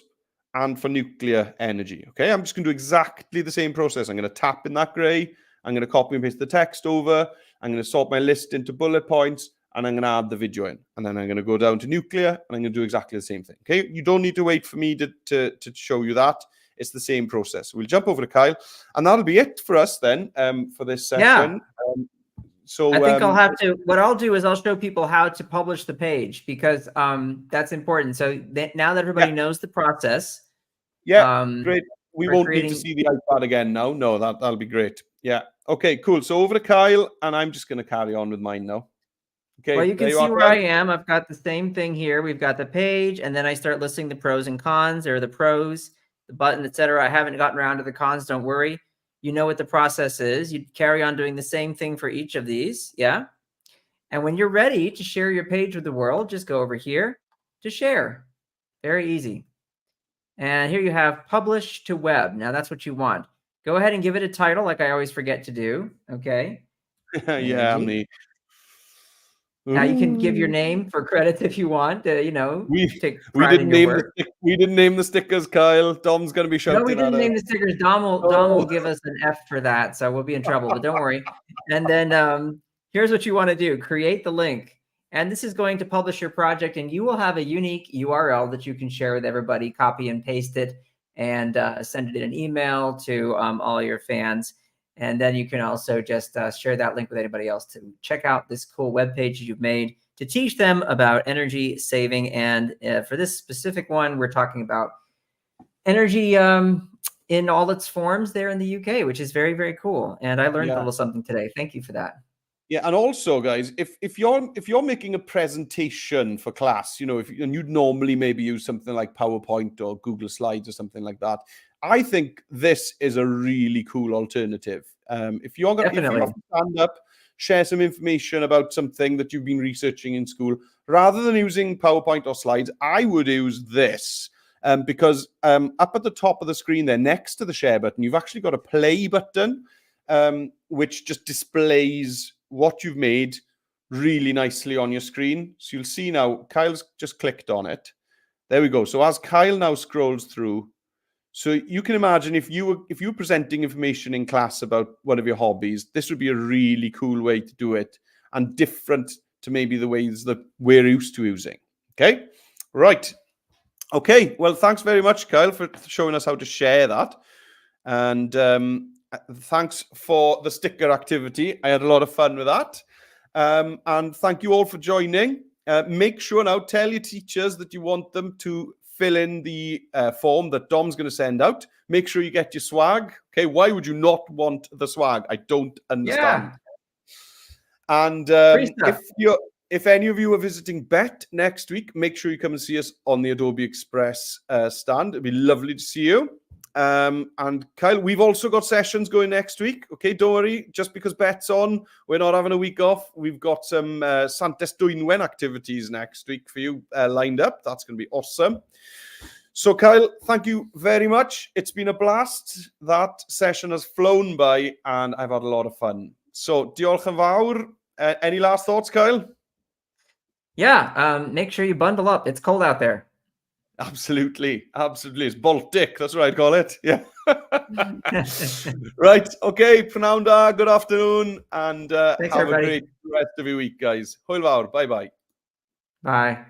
and for nuclear energy. Okay, I'm just going to do exactly the same process. I'm going to tap in that gray. I'm going to copy and paste the text over. I'm going to sort my list into bullet points, and I'm going to add the video in. And then I'm going to go down to nuclear, and I'm going to do exactly the same thing. Okay, you don't need to wait for me to show you that. It's the same process. We'll jump over to Kyle, and that'll be it for us then for this session. Yeah. So I think I'll have to. What I'll do is I'll show people how to publish the page, because that's important. So now that everybody knows the process, great. We won't need to see the iPad again now. No, that'll be great. Yeah. Okay. Cool. So over to Kyle, and I'm just going to carry on with mine now. Okay. Well, you can see where I am. I've got the same thing here. We've got the page, and then I start listing the pros and cons, or the pros, the button, etc. I haven't gotten around to the cons. Don't worry. You know what the process is. You carry on doing the same thing for each of these. Yeah. And when you're ready to share your page with the world, just go over here to share. Very easy. And here you have publish to web. Now that's what you want. Go ahead and give it a title, like I always forget to do. Okay. Yeah, me. Now you can give your name for credits if you want. You know, we didn't name the stickers, Kyle. Dom's going to be shouting. No, we didn't name the stickers. Dom will give us an F for that, so we'll be in trouble. But don't worry. And then here's what you want to do: create the link, and this is going to publish your project, and you will have a unique URL that you can share with everybody. Copy and paste it, and send it in an email to all your fans. And then you can also just share that link with anybody else to check out this cool webpage you've made to teach them about energy saving. And for this specific one, we're talking about energy in all its forms there in the UK, which is very, very cool. And I learned a little something today. Thank you for that. Yeah, and also, guys, if you're making a presentation for class, you know, and you'd normally maybe use something like PowerPoint or Google Slides or something like that, I think this is a really cool alternative. If you're going to stand up, share some information about something that you've been researching in school, rather than using PowerPoint or slides, I would use this. Because up at the top of the screen there, next to the share button, you've actually got a play button, which just displays what you've made really nicely on your screen. So you'll see now, Kyle's just clicked on it. There we go. So as Kyle now scrolls through, so you can imagine if you were presenting information in class about one of your hobbies, this would be a really cool way to do it and different to maybe the ways that we're used to using. Okay, right. Okay, well, thanks very much, Kyle, for showing us how to share that. And thanks for the sticker activity. I had a lot of fun with that. And thank you all for joining. Make sure now, tell your teachers that you want them to fill in the form that Dom's going to send out. Make sure you get your swag. Okay, why would you not want the swag? I don't understand. Yeah. And if any of you are visiting BET next week, make sure you come and see us on the Adobe Express stand. It'd be lovely to see you. And Kyle, we've also got sessions going next week. Okay, don't worry. Just because BET's on, we're not having a week off. We've got some Santes Dwynwen activities next week for you lined up. That's going to be awesome. So, Kyle, thank you very much. It's been a blast. That session has flown by, and I've had a lot of fun. So, diolch yn fawr. Any last thoughts, Kyle? Yeah, make sure you bundle up. It's cold out there. Absolutely. It's Baltic. That's what I'd call it. Yeah. Right. Okay. Prynawn da. Good afternoon. And Thanks, have everybody. a great rest of your week, guys. Hwyl fawr. Bye-bye. Bye.